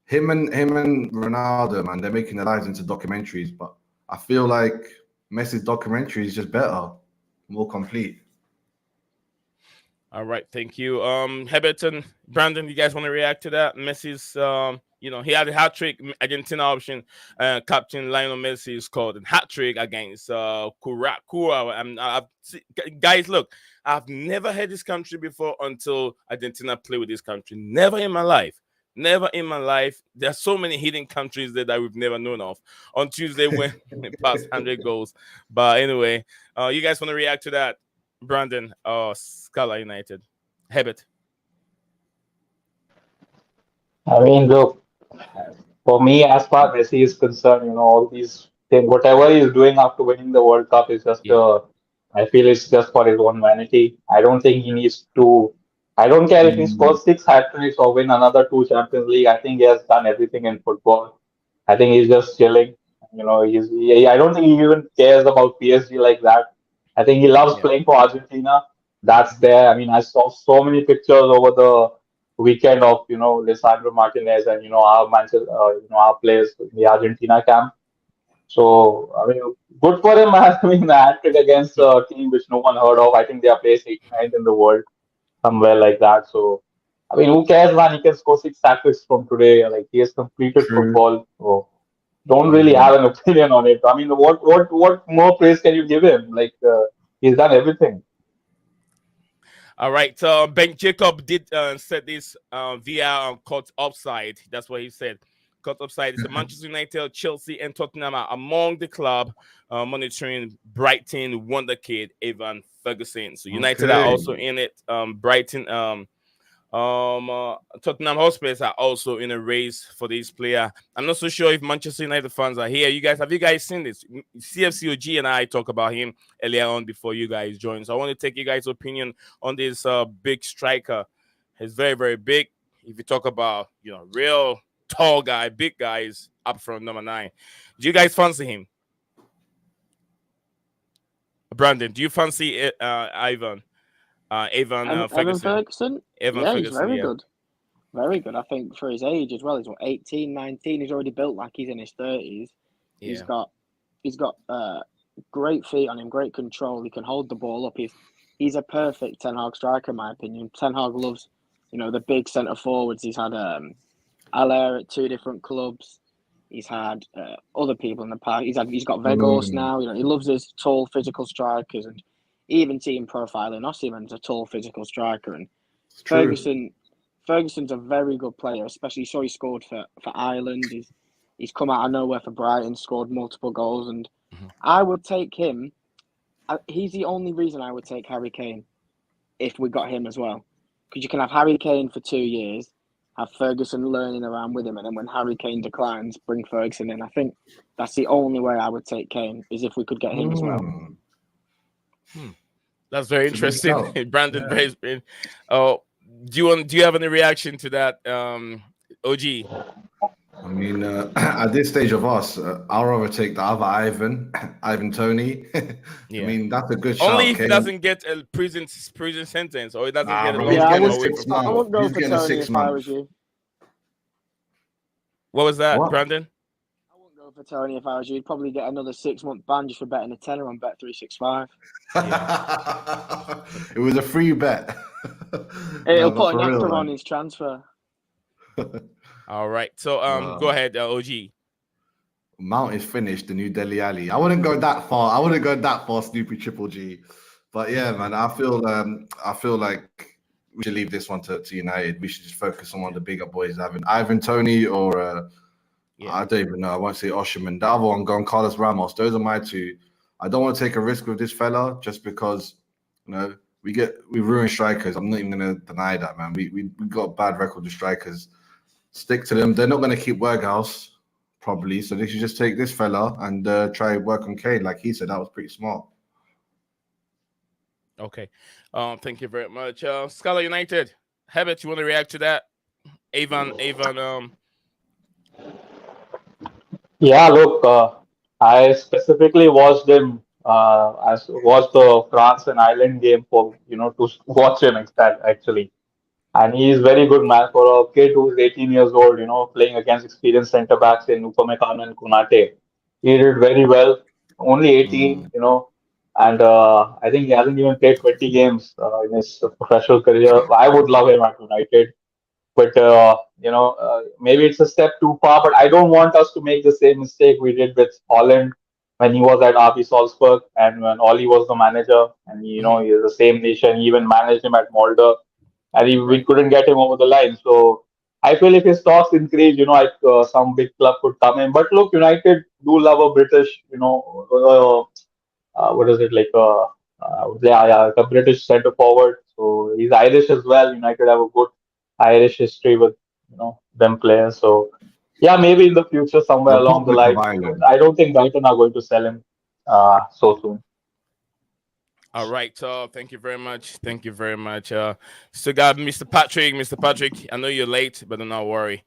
him and Ronaldo, man, they're making their lives into documentaries. But I feel like Messi's documentary is just better, more complete. All right, thank you. Herbert and Brandon, you guys want to react to that? Messi's, he had a hat trick. Argentina option. Captain Lionel Messi scored a hat trick against Curacao. Guys, look, I've never heard this country before until Argentina played with this country. Never in my life. Never in my life. There's so many hidden countries that we've never known of. On Tuesday, when past 100 goals. But anyway, you guys want to react to that? Brandon, Scala United. Herbert. I mean, look, for me, as far as Messi is concerned, all these things, whatever he's doing after winning the World Cup is just, I feel it's just for his own vanity. I don't think he needs to. I don't care if he scores 6 hat-tricks or win another 2 Champions League. I think he has done everything in football. I think he's just chilling. I don't think he even cares about PSG like that. I think he loves playing for Argentina. That's there. I mean, I saw so many pictures over the weekend of Lisandro Martinez and our Manchester, our players in the Argentina camp. So I mean, good for him. I mean, the hat-trick against a team which no one heard of. I think they are placed 89th in the world, somewhere like that. So I mean, who cares, man? He can score 6 hat-tricks from today. Like, he has completed football. So don't really have an opinion on it. I mean, what more praise can you give him? Like, he's done everything. All right. Ben Jacob did set this via caught offside. That's what he said. Caught offside. It's Manchester United, Chelsea, and Tottenham are among the club monitoring Brighton wonder kid Evan Ferguson. So United are also in it. Brighton, Tottenham Hotspurs are also in a race for this player. I'm not so sure if Manchester United fans are here. Have you guys seen this? CFCOG and I talked about him earlier on before you guys joined. So I want to take you guys' opinion on this big striker. He's very, very big. If you talk about, real tall guy, big guys up front, number 9. Do you guys fancy him? Brandon, do you fancy Evan Ferguson? Ferguson, he's very good. Very good. I think for his age as well. He's 18, 19. He's already built like he's in his 30s. Yeah. He's got great feet on him, great control. He can hold the ball up. He's a perfect Ten Hag striker, in my opinion. Ten Hag loves, the big centre forwards. He's had Allaire at 2 different clubs. He's had other people in the past. He's got Vegas now. He loves his tall, physical strikers, and even team profiling. Osimhen's a tall, physical striker, and Ferguson's a very good player. Especially, he scored for Ireland. He's come out of nowhere for Brighton, scored multiple goals, and I would take him. He's the only reason I would take Harry Kane if we got him as well, because you can have Harry Kane for 2 years, have Ferguson learning around with him, and then when Harry Kane declines, bring Ferguson in. I think that's the only way I would take Kane, is if we could get him as well. That's very interesting. Brandon Brisbane. Oh, do you have any reaction to that, OG? I mean, at this stage of us, I'll rather take the other Ivan Toney. I mean, that's a good shot. Only if he doesn't get a prison sentence, or he doesn't get a long I game wouldn't go for Toney if I was you. What was that, Brandon? I wouldn't go for Toney if I was you. You'd probably get another 6-month ban just for betting a tenner on Bet365. It was a free bet. It'll put an anchor on his transfer. All right. So go ahead, OG. Mount is finished, the new Dele Alli. I wouldn't go that far. Snoopy Triple G. But yeah, man, I feel like we should leave this one to United. We should just focus on one of the bigger boys, Ivan Toney, or I don't even know. I won't say Osimhen. The other one, Carlos Ramos. Those are my 2. I don't want to take a risk with this fella just because, we ruin strikers. I'm not even going to deny that, man. We got a bad record with strikers. Stick to them. They're not going to keep Berghaus, probably. So they should just take this fella and try work on Kane. Like he said, that was pretty smart. Okay. Thank you very much. Scala United. Herbert, you want to react to that? Evan. Yeah, look, I specifically watched him. I watched the France and Ireland game to watch him actually. And he is very good, man, for a kid who's 18 years old, playing against experienced centre backs in Upamecano and Konate. He did very well. Only 18, and I think he hasn't even played 20 games in his professional career. I would love him at United, but maybe it's a step too far. But I don't want us to make the same mistake we did with Holland when he was at RB Salzburg and when Oli was the manager, and he's the same nation. He even managed him at Molde, and we couldn't get him over the line. So I feel if his stocks increase, some big club could come in. But look, United do love a British, what is it like? A British centre forward. So he's Irish as well. United have a good Irish history with them players. So yeah, maybe in the future somewhere along the line. I don't think Brighton are going to sell him so soon. All right, thank you very much. Thank you very much. Still got Mr. Patrick. Mr. Patrick, I know you're late, but do not worry.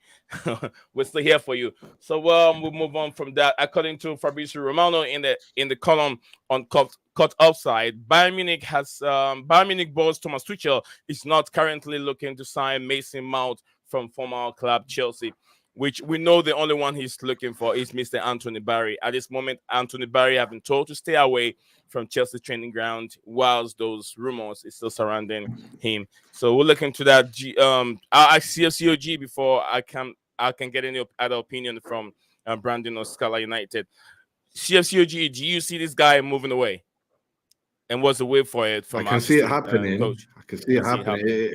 We're still here for you. So we'll move on from that. According to Fabrizio Romano in the column on cut offside, Bayern Munich boss Thomas Tuchel is not currently looking to sign Mason Mount from former club Chelsea, which we know the only one he's looking for is Mr. Anthony Barry. At this moment, Anthony Barry have been told to stay away from Chelsea training ground whilst those rumors is still surrounding him. So we'll look into that. I see a COG before I can get any other opinion from Brandon or Scala United. CFCOG, do you see this guy moving away? And what's the way for it from I can see it happening. Coach? I can see it happening.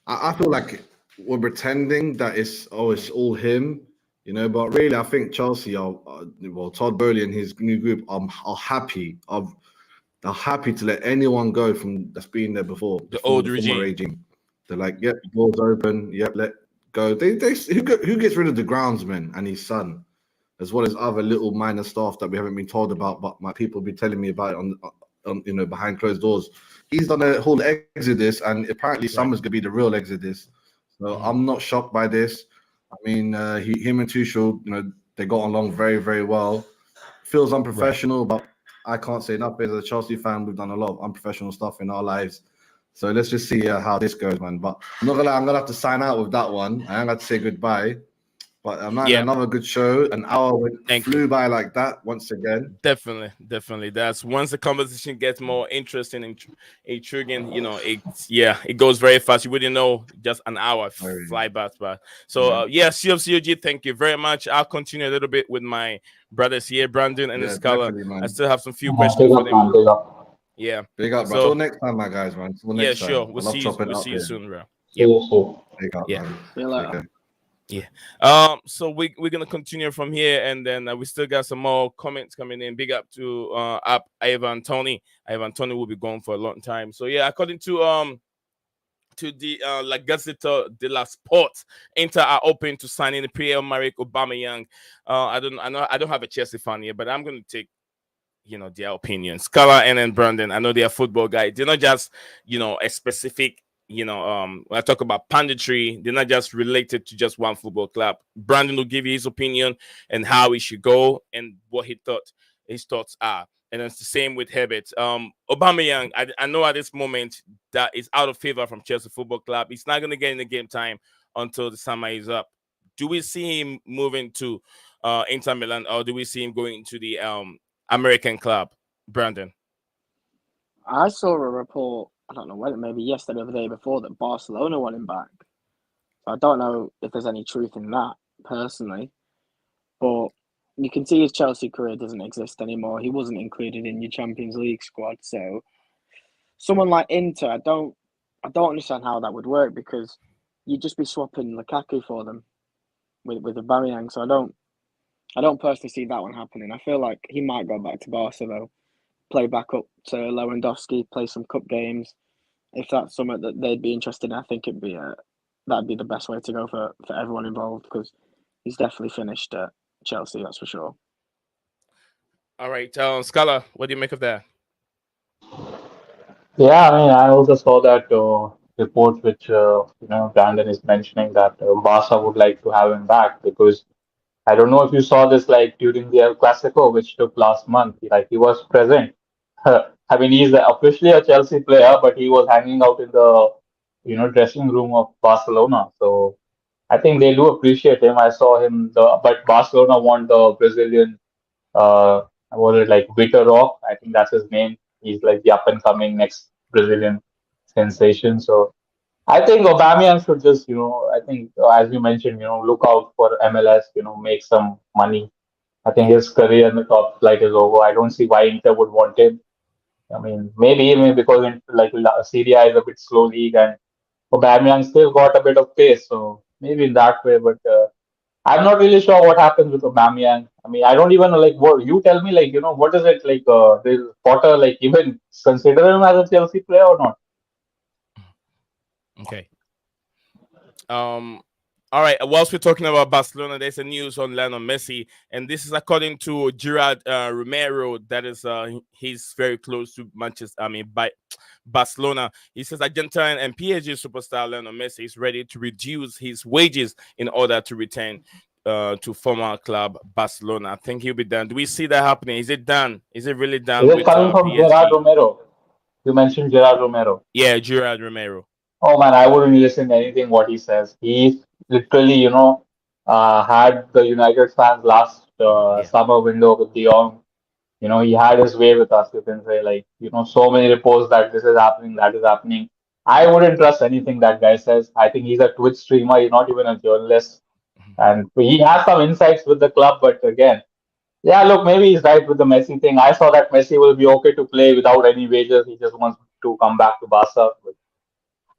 I feel like we're pretending that it's all him, but really I think Chelsea are Todd Bowley and his new group are happy to let anyone go from that's been there before the old regime. They're like, yep, doors open, yep, let go. Who gets rid of the groundsman and his son, as well as other little minor staff that we haven't been told about, but my people be telling me about it on behind closed doors. He's done a whole exodus, and apparently summer's gonna be the real exodus. So I'm not shocked by this. I mean, him and Tuchel, they got along very, very well. Feels unprofessional, but I can't say nothing. As a Chelsea fan, we've done a lot of unprofessional stuff in our lives. So let's just see how this goes, man. But I'm not gonna lie, I'm gonna have to sign out with that one. I ain't got to say goodbye. But another good show. An hour flew by like that once again. Definitely. That's once the conversation gets more interesting and intriguing, it goes very fast. You wouldn't know just an hour fly by. So CFCOG, thank you very much. I'll continue a little bit with my brothers here, Brandon and Scala. I still have some few questions for them. Yeah. Big up, bro. Until next time, my guys, man. Sure. We'll see you soon, bro. Big up, man. Yeah. So we're gonna continue from here, and then we still got some more comments coming in. Big up to Ivan Tony. Ivan Tony will be gone for a long time. So yeah, according to the La Gazzetta dello Sport, Inter are open to signing Pierre-Emerick Aubameyang. I don't have a Chelsea fan here, but I'm gonna take their opinion. Scala and then Brandon. I know they are football guys. They're not just a specific. When I talk about panditry, they're not just related to just one football club. Brandon will give you his opinion and how he should go and what his thoughts are. And it's the same with Herbert. Aubameyang, I know at this moment that is out of favor from Chelsea Football Club. He's not going to get in the game time until the summer is up. Do we see him moving to Inter Milan, or do we see him going to the American club? Brandon? I saw a report, I don't know when, maybe yesterday or the day before, that Barcelona want him back. So I don't know if there's any truth in that, personally. But you can see his Chelsea career doesn't exist anymore. He wasn't included in your Champions League squad. So someone like Inter, I don't understand how that would work, because you'd just be swapping Lukaku for them with Aubameyang. So I don't personally see that one happening. I feel like he might go back to Barca, though. Play back up to Lewandowski, play some cup games. If that's something that they'd be interested in, I think that'd be the best way to go for everyone involved, because he's definitely finished at Chelsea, that's for sure. All right, Scala, what do you make of that? Yeah, I mean, I also saw that report which Brandon is mentioning, that Barca would like to have him back, because I don't know if you saw this, like during the El Clasico, which took last month. Like, he was present. I mean, he's officially a Chelsea player, but he was hanging out in the dressing room of Barcelona. So I think they do appreciate him. I saw him, but Barcelona want the Brazilian was it like Vitor Roque? I think that's his name. He's like the up and coming next Brazilian sensation. So I think Aubameyang should just, I think as you mentioned, look out for MLS, make some money. I think his career in the top flight is over. I don't see why Inter would want him. I mean, maybe because Serie A is a bit slow league and Aubameyang still got a bit of pace, so maybe in that way. But I'm not really sure what happens with Aubameyang. I mean, I don't even know, like, what you tell me, like, what is it like? Does Potter like even consider him as a Chelsea player or not? Okay. All right. Whilst we're talking about Barcelona, there's a news on Lionel Messi, and this is according to Gerard Romero. That is, he's very close to Manchester. I mean, by Barcelona. He says Argentine and PSG superstar Lionel Messi is ready to reduce his wages in order to return to former club Barcelona. I think he'll be done. Do we see that happening? Is it done? Is it really done? Is it coming from PSG? Gerard Romero? You mentioned Gerard Romero. Yeah, Gerard Romero. Oh man, I wouldn't listen to anything what he says. He literally, had the United fans last summer window with De Jong. He had his way with us. You can say, like, so many reports that this is happening, that is happening. I wouldn't trust anything that guy says. I think he's a Twitch streamer. He's not even a journalist, and he has some insights with the club. But again, yeah, look, maybe he's right with the Messi thing. I saw that Messi will be okay to play without any wages. He just wants to come back to Barca. But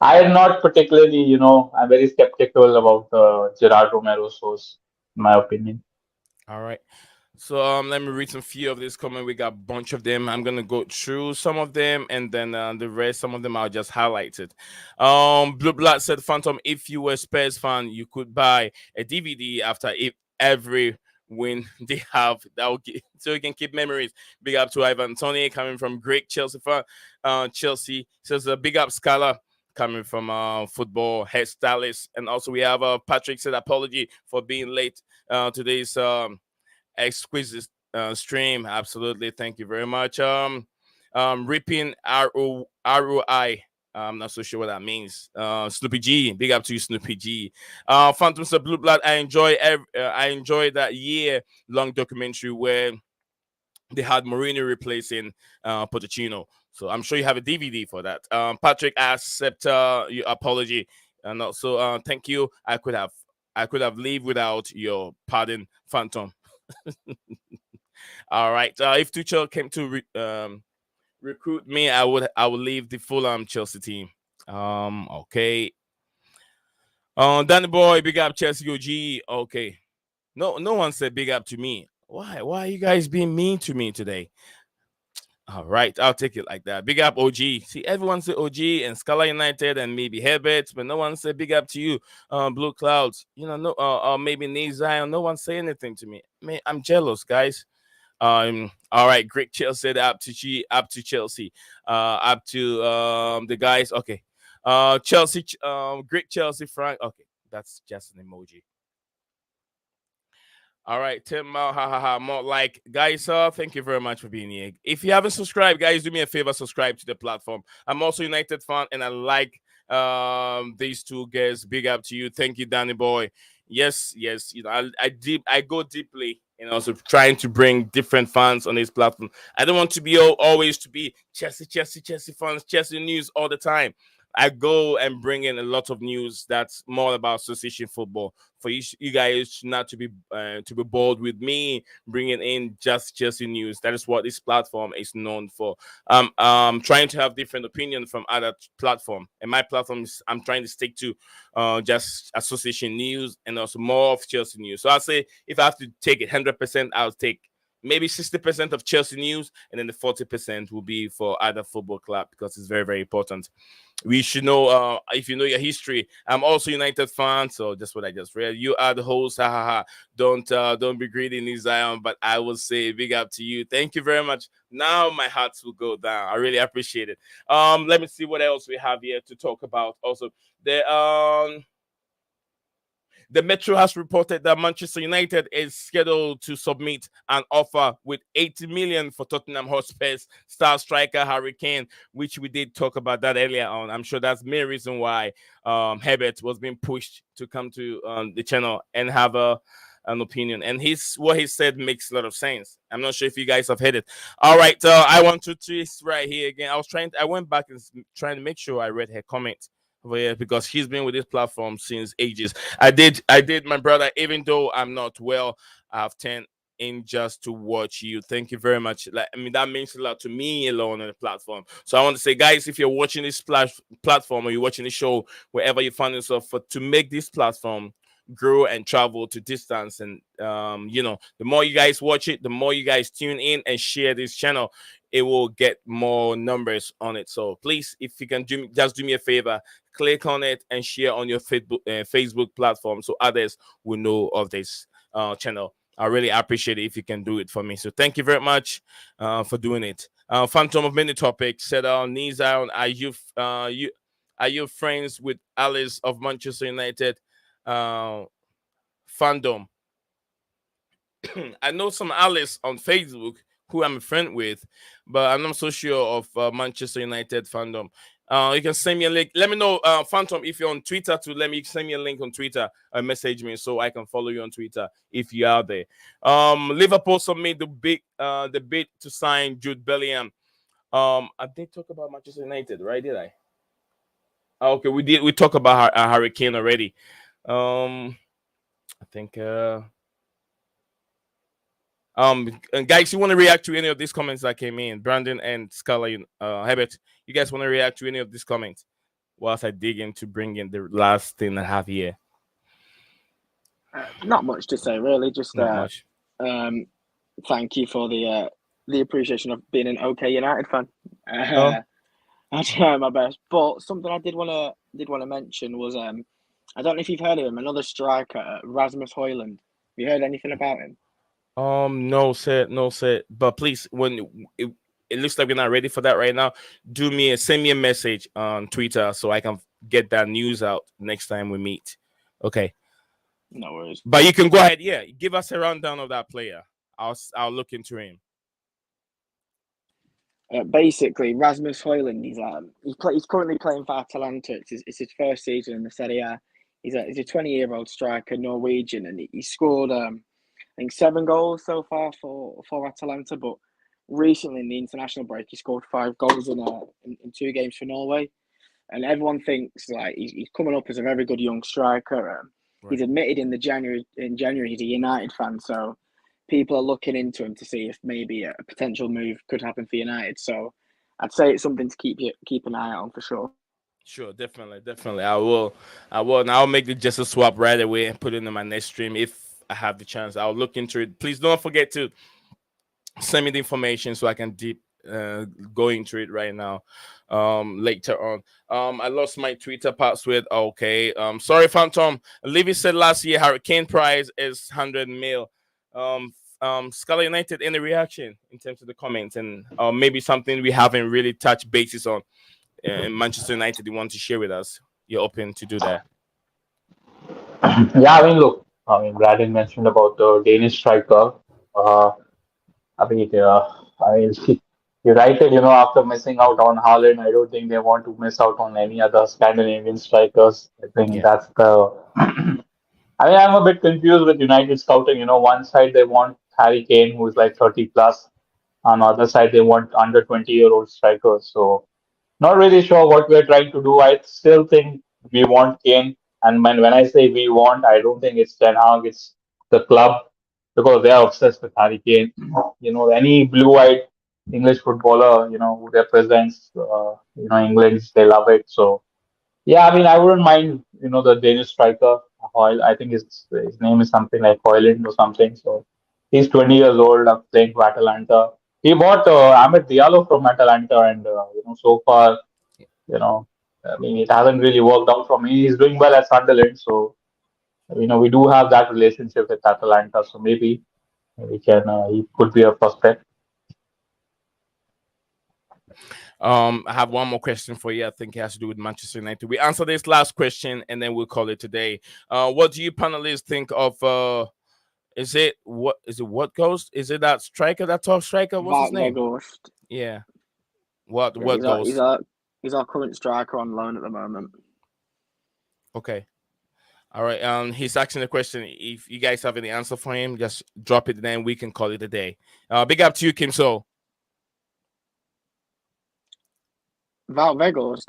I am not particularly, I'm very skeptical about Gerard Romero's source, in my opinion. All right. So let me read some few of this comment. We got a bunch of them. I'm gonna go through some of them, and then the rest, some of them I'll just highlight it. Blue Blood said, Phantom, if you were a Spurs fan, you could buy a DVD after every win they have. That will get, so you can keep memories. Big up to Ivan Tony coming from great Chelsea fan. Chelsea says a big up Scala coming from football hairstylist, and also we have Patrick said apology for being late today's exquisite stream. Absolutely, thank you very much. Ripping ROI. I'm not so sure what that means. Snoopy G, big up to you, Snoopy G. Phantoms of Blue Blood. I enjoy that year-long documentary where they had Mourinho replacing Pochettino. So I'm sure you have a DVD for that. Patrick, I accept your apology, and also thank you. I could have lived without your pardon, Phantom. All right. If Tuchel came to recruit me, I would leave the Fulham Chelsea team. Okay. Danny Boy, big up Chelsea OG. Okay. No one said big up to me. Why are you guys being mean to me today? All right, I'll take it like that. Big up OG. See, everyone say OG and Scala United and maybe Herbert, but no one said big up to you, Blue Clouds. No, maybe Nate Zion. No one say anything to me. Man, I'm jealous, guys. All right, great Chelsea said up to Chelsea, up to the guys. Okay, Chelsea, great Chelsea, Frank. Okay, that's just an emoji. All right, Tim, more like guys. Thank you very much for being here. If you haven't subscribed, guys, do me a favor, subscribe to the platform. I'm also United fan, and I like these two guys. Big up to you. Thank you, Danny Boy. Yes. I go deeply, and also trying to bring different fans on this platform. I don't want to be always to be Chelsea fans, Chelsea news all the time. I go and bring in a lot of news that's more about association football. For you guys not to be bored with me bringing in just Chelsea news. That is what this platform is known for. Trying to have different opinion from other platform, and my platform is I'm trying to stick to just association news and also more of Chelsea news. So I'll say if I have to take it 100%, I'll take maybe 60% of Chelsea news, and then the 40% will be for other football club because it's very, very important. We should know if you know your history. I'm also United fan, so that's what I just read. You are the host. Ha ha ha. Don't be greedy in Zion, but I will say big up to you. Thank you very much. Now my heart will go down. I really appreciate it. Let me see what else we have here to talk about. Also, the Metro has reported that Manchester United is scheduled to submit an offer with 80 million for Tottenham Hotspur's star striker Harry Kane, which we did talk about that earlier on. I'm sure that's the main reason why Herbert was being pushed to come to the channel and have a an opinion, and what he said makes a lot of sense. I'm not sure if you guys have heard it. All right, I want to twist right here again. I went back and trying to make sure I read her comment over here because she's been with this platform since ages. I did, my brother. Even though I'm not well, I've 10 in just to watch you. Thank you very much. That means a lot to me alone on the platform. So I want to say, guys, if you're watching this platform or you're watching the show wherever you find yourself, to make this platform grow and travel to distance, and the more you guys watch it, the more you guys tune in and share this channel, it will get more numbers on it. So please, if you can just do me a favor, click on it and share on your Facebook platform so others will know of this channel. I really appreciate it if you can do it for me. So thank you very much for doing it. Phantom of Many Topics said, Nizar, are you friends with Alice of Manchester United fandom? I know some Alice on Facebook who I'm a friend with, but I'm not so sure of Manchester United fandom. You can send me a link. Let me know, Phantom, if you're on Twitter too. Send me a link on Twitter or message me so I can follow you on Twitter if you are there. Liverpool submit the bid to sign Jude Bellingham. I did talk about Manchester United, right? Did I? Okay, we did. We talked about Harry Kane already. I think. And guys, you want to react to any of these comments that came in? Brandon and Scarlett, Herbert, you guys want to react to any of these comments whilst I dig in to bring in the last thing I have here? Not much to say, really. Just not much. Thank you for the appreciation of being an OK United fan. I try my best, but something I did want to mention was I don't know if you've heard of him, another striker, Rasmus Højlund. Have you heard anything about him? No, sir. But please, when it looks like we're not ready for that right now, send me a message on Twitter so I can get that news out next time we meet. Okay. No worries. But you can go ahead. Yeah, give us a rundown of that player. I'll look into him. Basically, Rasmus Højlund, he's currently playing for Atalanta. It's his first season in the Serie A. He's a 20-year-old striker, Norwegian, and he scored I think 7 goals so far for Atalanta. But recently in the international break, he scored 5 goals in 2 games for Norway, and everyone thinks like he's coming up as a very good young striker. Right. He's admitted in January he's a United fan, so people are looking into him to see if maybe a potential move could happen for United. So I'd say it's something to keep an eye out on for sure. Sure, definitely. I will. And I'll make the just a swap right away and put it in my next stream if I have the chance. I'll look into it. Please don't forget to send me the information so I can go into it right now. Later on. I lost my Twitter password. Okay. Sorry, Phantom. Levy said last year Hurricane prize is 100 mil. Scarlet United, any reaction in terms of the comments and maybe something we haven't really touched bases on in Manchester United you want to share with us? You're open to do that. Yeah, look, Brandon mentioned about the Danish striker. You're right that, after missing out on Haaland, I don't think they want to miss out on any other Scandinavian strikers. I think that's the... I'm a bit confused with United scouting. One side they want Harry Kane, who's like 30 plus. On the other side, they want under 20-year-old strikers. So, not really sure what we're trying to do. I still think we want Kane. And when I say we want, I don't think it's Ten Hag, it's the club, because they are obsessed with Harry Kane. Any blue-eyed English footballer, who represents, England, they love it. So, yeah, I wouldn't mind, the Danish striker, Hoyle. I think his name is something like Højlund or something. So, he's 20 years old, playing for Atalanta. He bought Amad Diallo from Atalanta, and so far, it hasn't really worked out for me. He's doing well at Sunderland, so we do have that relationship with Atalanta. So maybe he could be a prospect. I have one more question for you. I think it has to do with Manchester United. We answer this last question and then we'll call it today. What do you panelists think of? Is it what Ghost? Is it that striker, that top striker? What's his name? Ghost. Yeah. What Ghost? He's our current striker on loan at the moment. Okay. All right. He's asking a question. If you guys have any answer for him, just drop it, then we can call it a day. Big up to you, Kim. So, Val Vegas,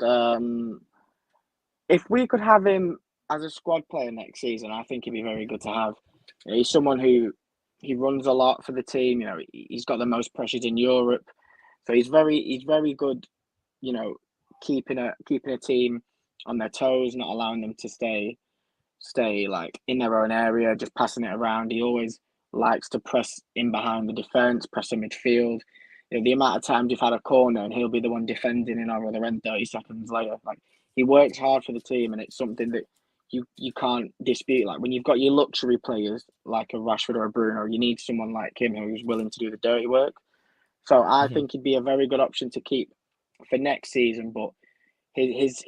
if we could have him as a squad player next season, I think he'd be very good to have. He's someone who he runs a lot for the team. You know, he's got the most pressures in Europe, so he's very good. You know, keeping a team on their toes, not allowing them to stay like in their own area, just passing it around. He always likes to press in behind the defense, press in midfield. You know, the amount of times you've had a corner and he'll be the one defending in our other end 30 seconds later. Like, he works hard for the team, and it's something that you can't dispute. Like, when you've got your luxury players like a Rashford or a Bruno, you need someone like him who's willing to do the dirty work. So I think he'd be a very good option to keep for next season. But his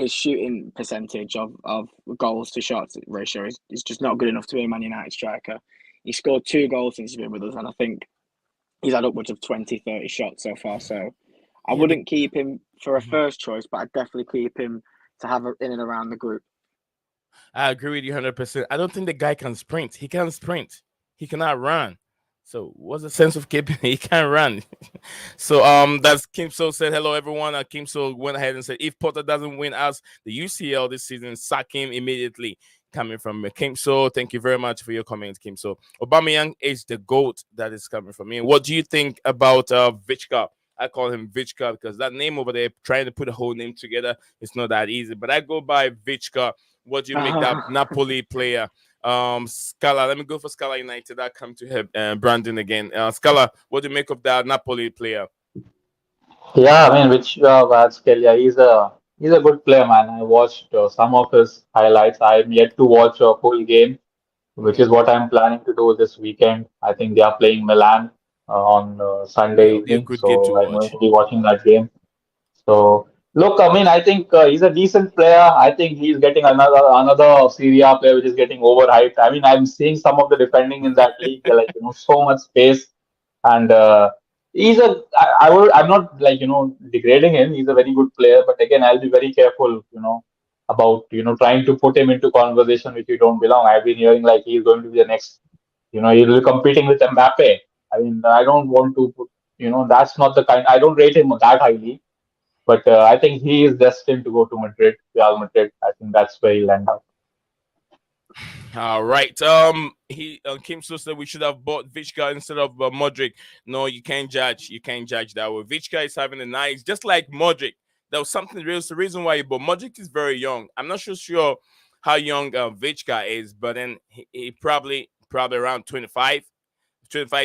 shooting percentage of goals to shots ratio is just not good enough to be a Man United striker. He scored 2 goals since he's been with us, and I think he's had upwards of 20, 30 shots so far. So I wouldn't keep him for a first choice, but I'd definitely keep him to have in and around the group. I agree with you 100%. I don't think the guy can sprint. He can't sprint. He cannot run. So what's the sense of keeping? He can't run. So that's Kim So said hello everyone. Kim So went ahead and said if Potter doesn't win us the UCL this season, sack him immediately. Coming from Kim So, thank you very much for your comments, Kim So. Aubameyang is the GOAT. That is coming from me. What do you think about Vichka? I call him Vichka because that name over there, trying to put a whole name together, it's not that easy. But I go by Vichka. What do you make that Napoli player? Scala, let me go for Scala United. I come to her, Brandon again. Scala, what do you make of that Napoli player? Yeah, I mean, which Kvaratskhelia, he's a good player, man. I watched some of his highlights. I'm yet to watch a full game, which is what I'm planning to do this weekend. I think they are playing Milan on Sunday That'll be a evening, good game to so I'm going watch. to be watching that game. So look, I mean, I think he's a decent player. I think he's getting another Serie A player which is getting overhyped. I mean, I'm seeing some of the defending in that league. They're like, so much space, and he's a. I'm not like degrading him. He's a very good player, but again, I'll be very careful. About trying to put him into conversation which he don't belong. I've been hearing like he's going to be the next. He'll be competing with Mbappe. I mean, I don't want to put. That's not the kind. I don't rate him that highly. But I think he is destined to go to Madrid, Real Madrid. I think that's where he'll end up. All right. Kim So said we should have bought Vichka instead of Modric. No, you can't judge. You can't judge that way. Vichka is having a nice, just like Modric. There was something real. It's the reason why he bought. Modric is very young. I'm not sure how young Vichka is, but then he probably around 25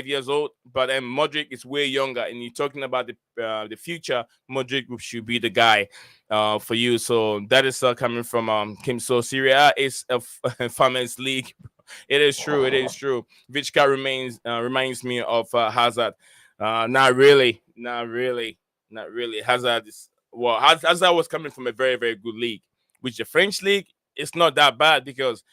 years old, but then Modric is way younger, and you're talking about the future. Modric should be the guy for you. So that is coming from Kim. So Serie A is a farmers league. It is true. It is true. Vichka reminds me of Hazard. Not really. Hazard is Hazard was coming from a very very good league, which the French league is not that bad because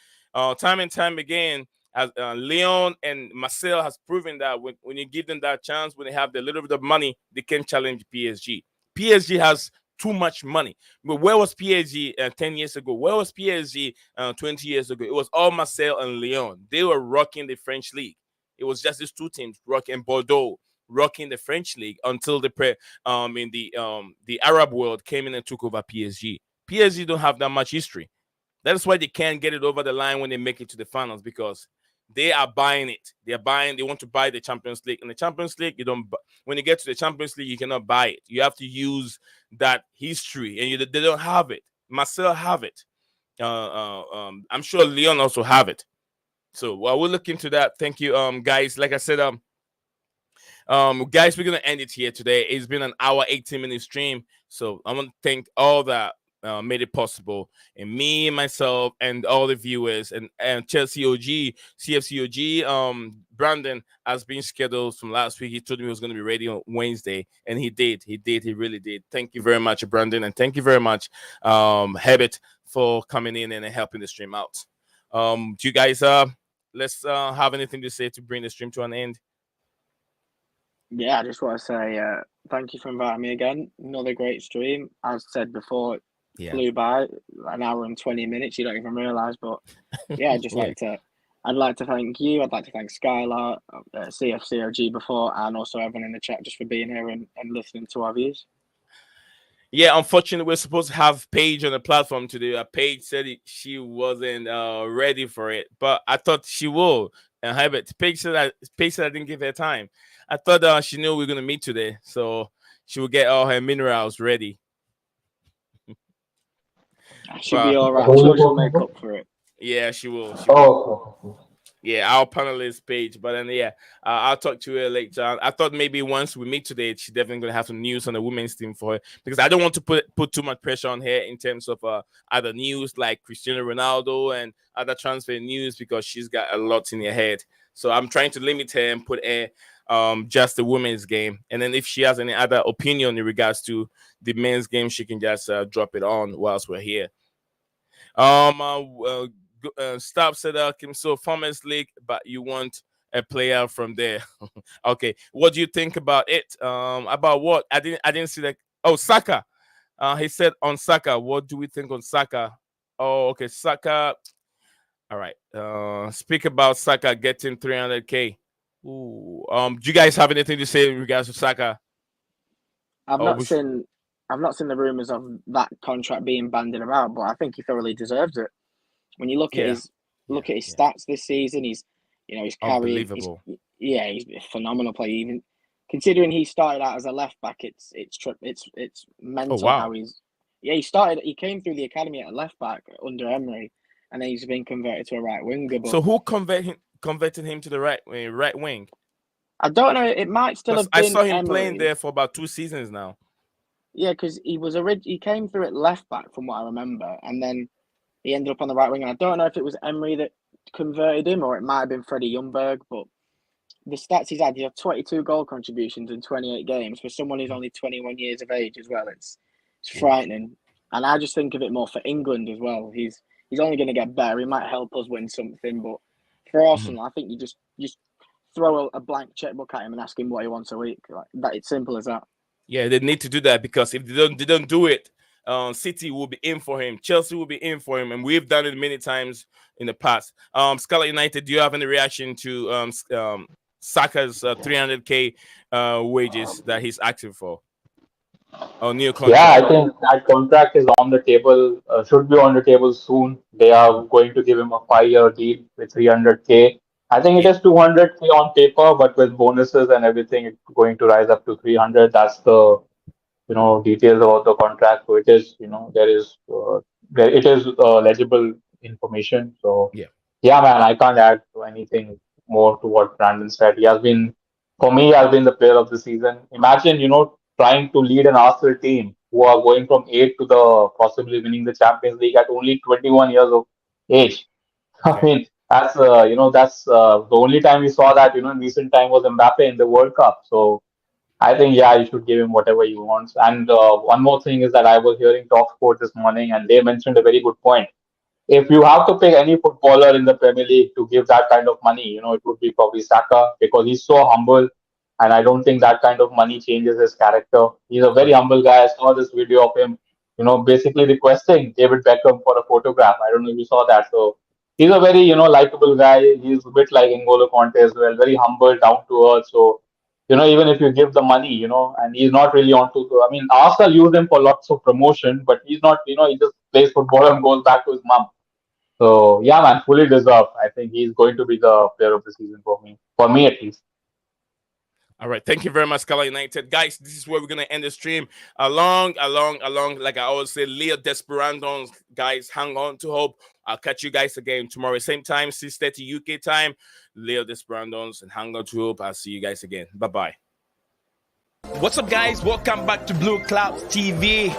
time and time again, as Lyon and Marseille has proven that when you give them that chance, when they have the little bit of money, they can challenge PSG. PSG has too much money. But where was PSG 10 years ago? Where was PSG 20 years ago? It was all Marseille and Lyon. They were rocking the French league. It was just these two teams, rocking Bordeaux, rocking the French league until the Arab world came in and took over PSG. PSG don't have that much history. That is why they can't get it over the line when they make it to the finals, because they are buying it. They want to buy the Champions League. In the Champions League, when you get to the Champions League, you cannot buy it. You have to use that history, and they don't have it. Marcel have it. I'm sure Leon also have it. So while we'll look into that, thank you, guys. Like I said, guys, we're gonna end it here today. It's been an hour, 18-minute stream. So I want to thank all that made it possible, and me, myself, and all the viewers, and Chelsea OG, CFC OG. Brandon has been scheduled from last week. He told me he was going to be ready on Wednesday, and he did. He really did. Thank you very much, Brandon, and thank you very much, Habit, for coming in and helping the stream out. Do you guys let's have anything to say to bring the stream to an end? Yeah, I just want to say thank you for inviting me again. Another great stream. As said before, flew by, an hour and 20 minutes. You don't even realise. But yeah, I'd like to thank you. I'd like to thank Skylar, CFCOG before, and also everyone in the chat just for being here and listening to our views. Yeah, unfortunately, we're supposed to have Paige on the platform today. Paige said she wasn't ready for it, but I thought she will. And Paige said I didn't give her time. I thought she knew we were going to meet today, so she will get all her minerals ready. She'll be all right. I'm sure she'll make up for it. Yeah, she will. Oh. Yeah, our panelist Paige. But then, I'll talk to her later. I thought maybe once we meet today, she's definitely going to have some news on the women's team for her, because I don't want to put too much pressure on her in terms of other news like Cristiano Ronaldo and other transfer news, because she's got a lot in her head. So I'm trying to limit her and put her just the women's game. And then if she has any other opinion in regards to the men's game, she can just drop it on whilst we're here. Stop said, so Farmers League, but you want a player from there. Okay, what do you think about it? About what? I didn't see that. Oh, Saka. He said on Saka. What do we think on Saka? Oh, okay, Saka. All right. Speak about Saka getting 300k. Ooh. Do you guys have anything to say in regards to Saka? I've not seen the rumours of that contract being bandied about, but I think he thoroughly deserves it. When you look at his stats this season, he's carrying. He's a phenomenal player. Even considering he started out as a left back, it's mental how he's. Yeah, he came through the academy at a left back under Emery, and then he's been converted to a right winger. But so who converted him to the right wing? I don't know. It might still have been. I saw him Emery. playing there for about 2 seasons now. Yeah, because he came through at left back from what I remember, and then he ended up on the right wing. And I don't know if it was Emery that converted him or it might have been Freddie Ljungberg, but the stats he's had, he had 22 goal contributions in 28 games for someone who's only 21 years of age as well. It's frightening. And I just think of it more for England as well. He's only going to get better. He might help us win something, but for Arsenal, I think you just throw a blank checkbook at him and ask him what he wants a week. Like that, it's simple as that. Yeah, they need to do that, because if they don't do it, City will be in for him. Chelsea will be in for him, and we've done it many times in the past. Scarlet United, do you have any reaction to Saka's 300k wages that he's asking for? New contract. Yeah, I think that contract is on the table. Should be on the table soon. They are going to give him a 5-year deal with 300k. I think it is 200k on paper, but with bonuses and everything, it's going to rise up to 300. That's the details about the contract. So it is it is legible information. So yeah, man, I can't add to anything more to what Brandon said. For me, he has been the player of the season. Imagine trying to lead an Arsenal team who are going from 8th to the possibly winning the Champions League at only 21 years of age. I mean, that's the only time we saw that in recent time was Mbappe in the World Cup. So I think you should give him whatever he wants. And one more thing is that I was hearing TalkSport this morning, and they mentioned a very good point. If you have to pick any footballer in the Premier League to give that kind of money, it would be probably Saka, because he's so humble, and I don't think that kind of money changes his character. He's a very humble guy. I saw this video of him, basically requesting David Beckham for a photograph. I don't know if you saw that. So he's a very, likable guy. He's a bit like N'Golo Conte as well, very humble, down to earth. So, even if you give the money, and he's not really Arsenal use him for lots of promotion, but he's not, he just plays football and goes back to his mum. So, yeah, man, fully deserved. I think he's going to be the player of the season for me at least. All right, thank you very much, Scarlet United. Guys, this is where we're going to end the stream. Along, like I always say, Leo Desperandos. Guys, hang on to hope. I'll catch you guys again tomorrow, same time, 6:30 UK time. Leo Desperandos, and hang on to hope. I'll see you guys again. Bye-bye. What's up, guys? Welcome back to Blue Clouds TV.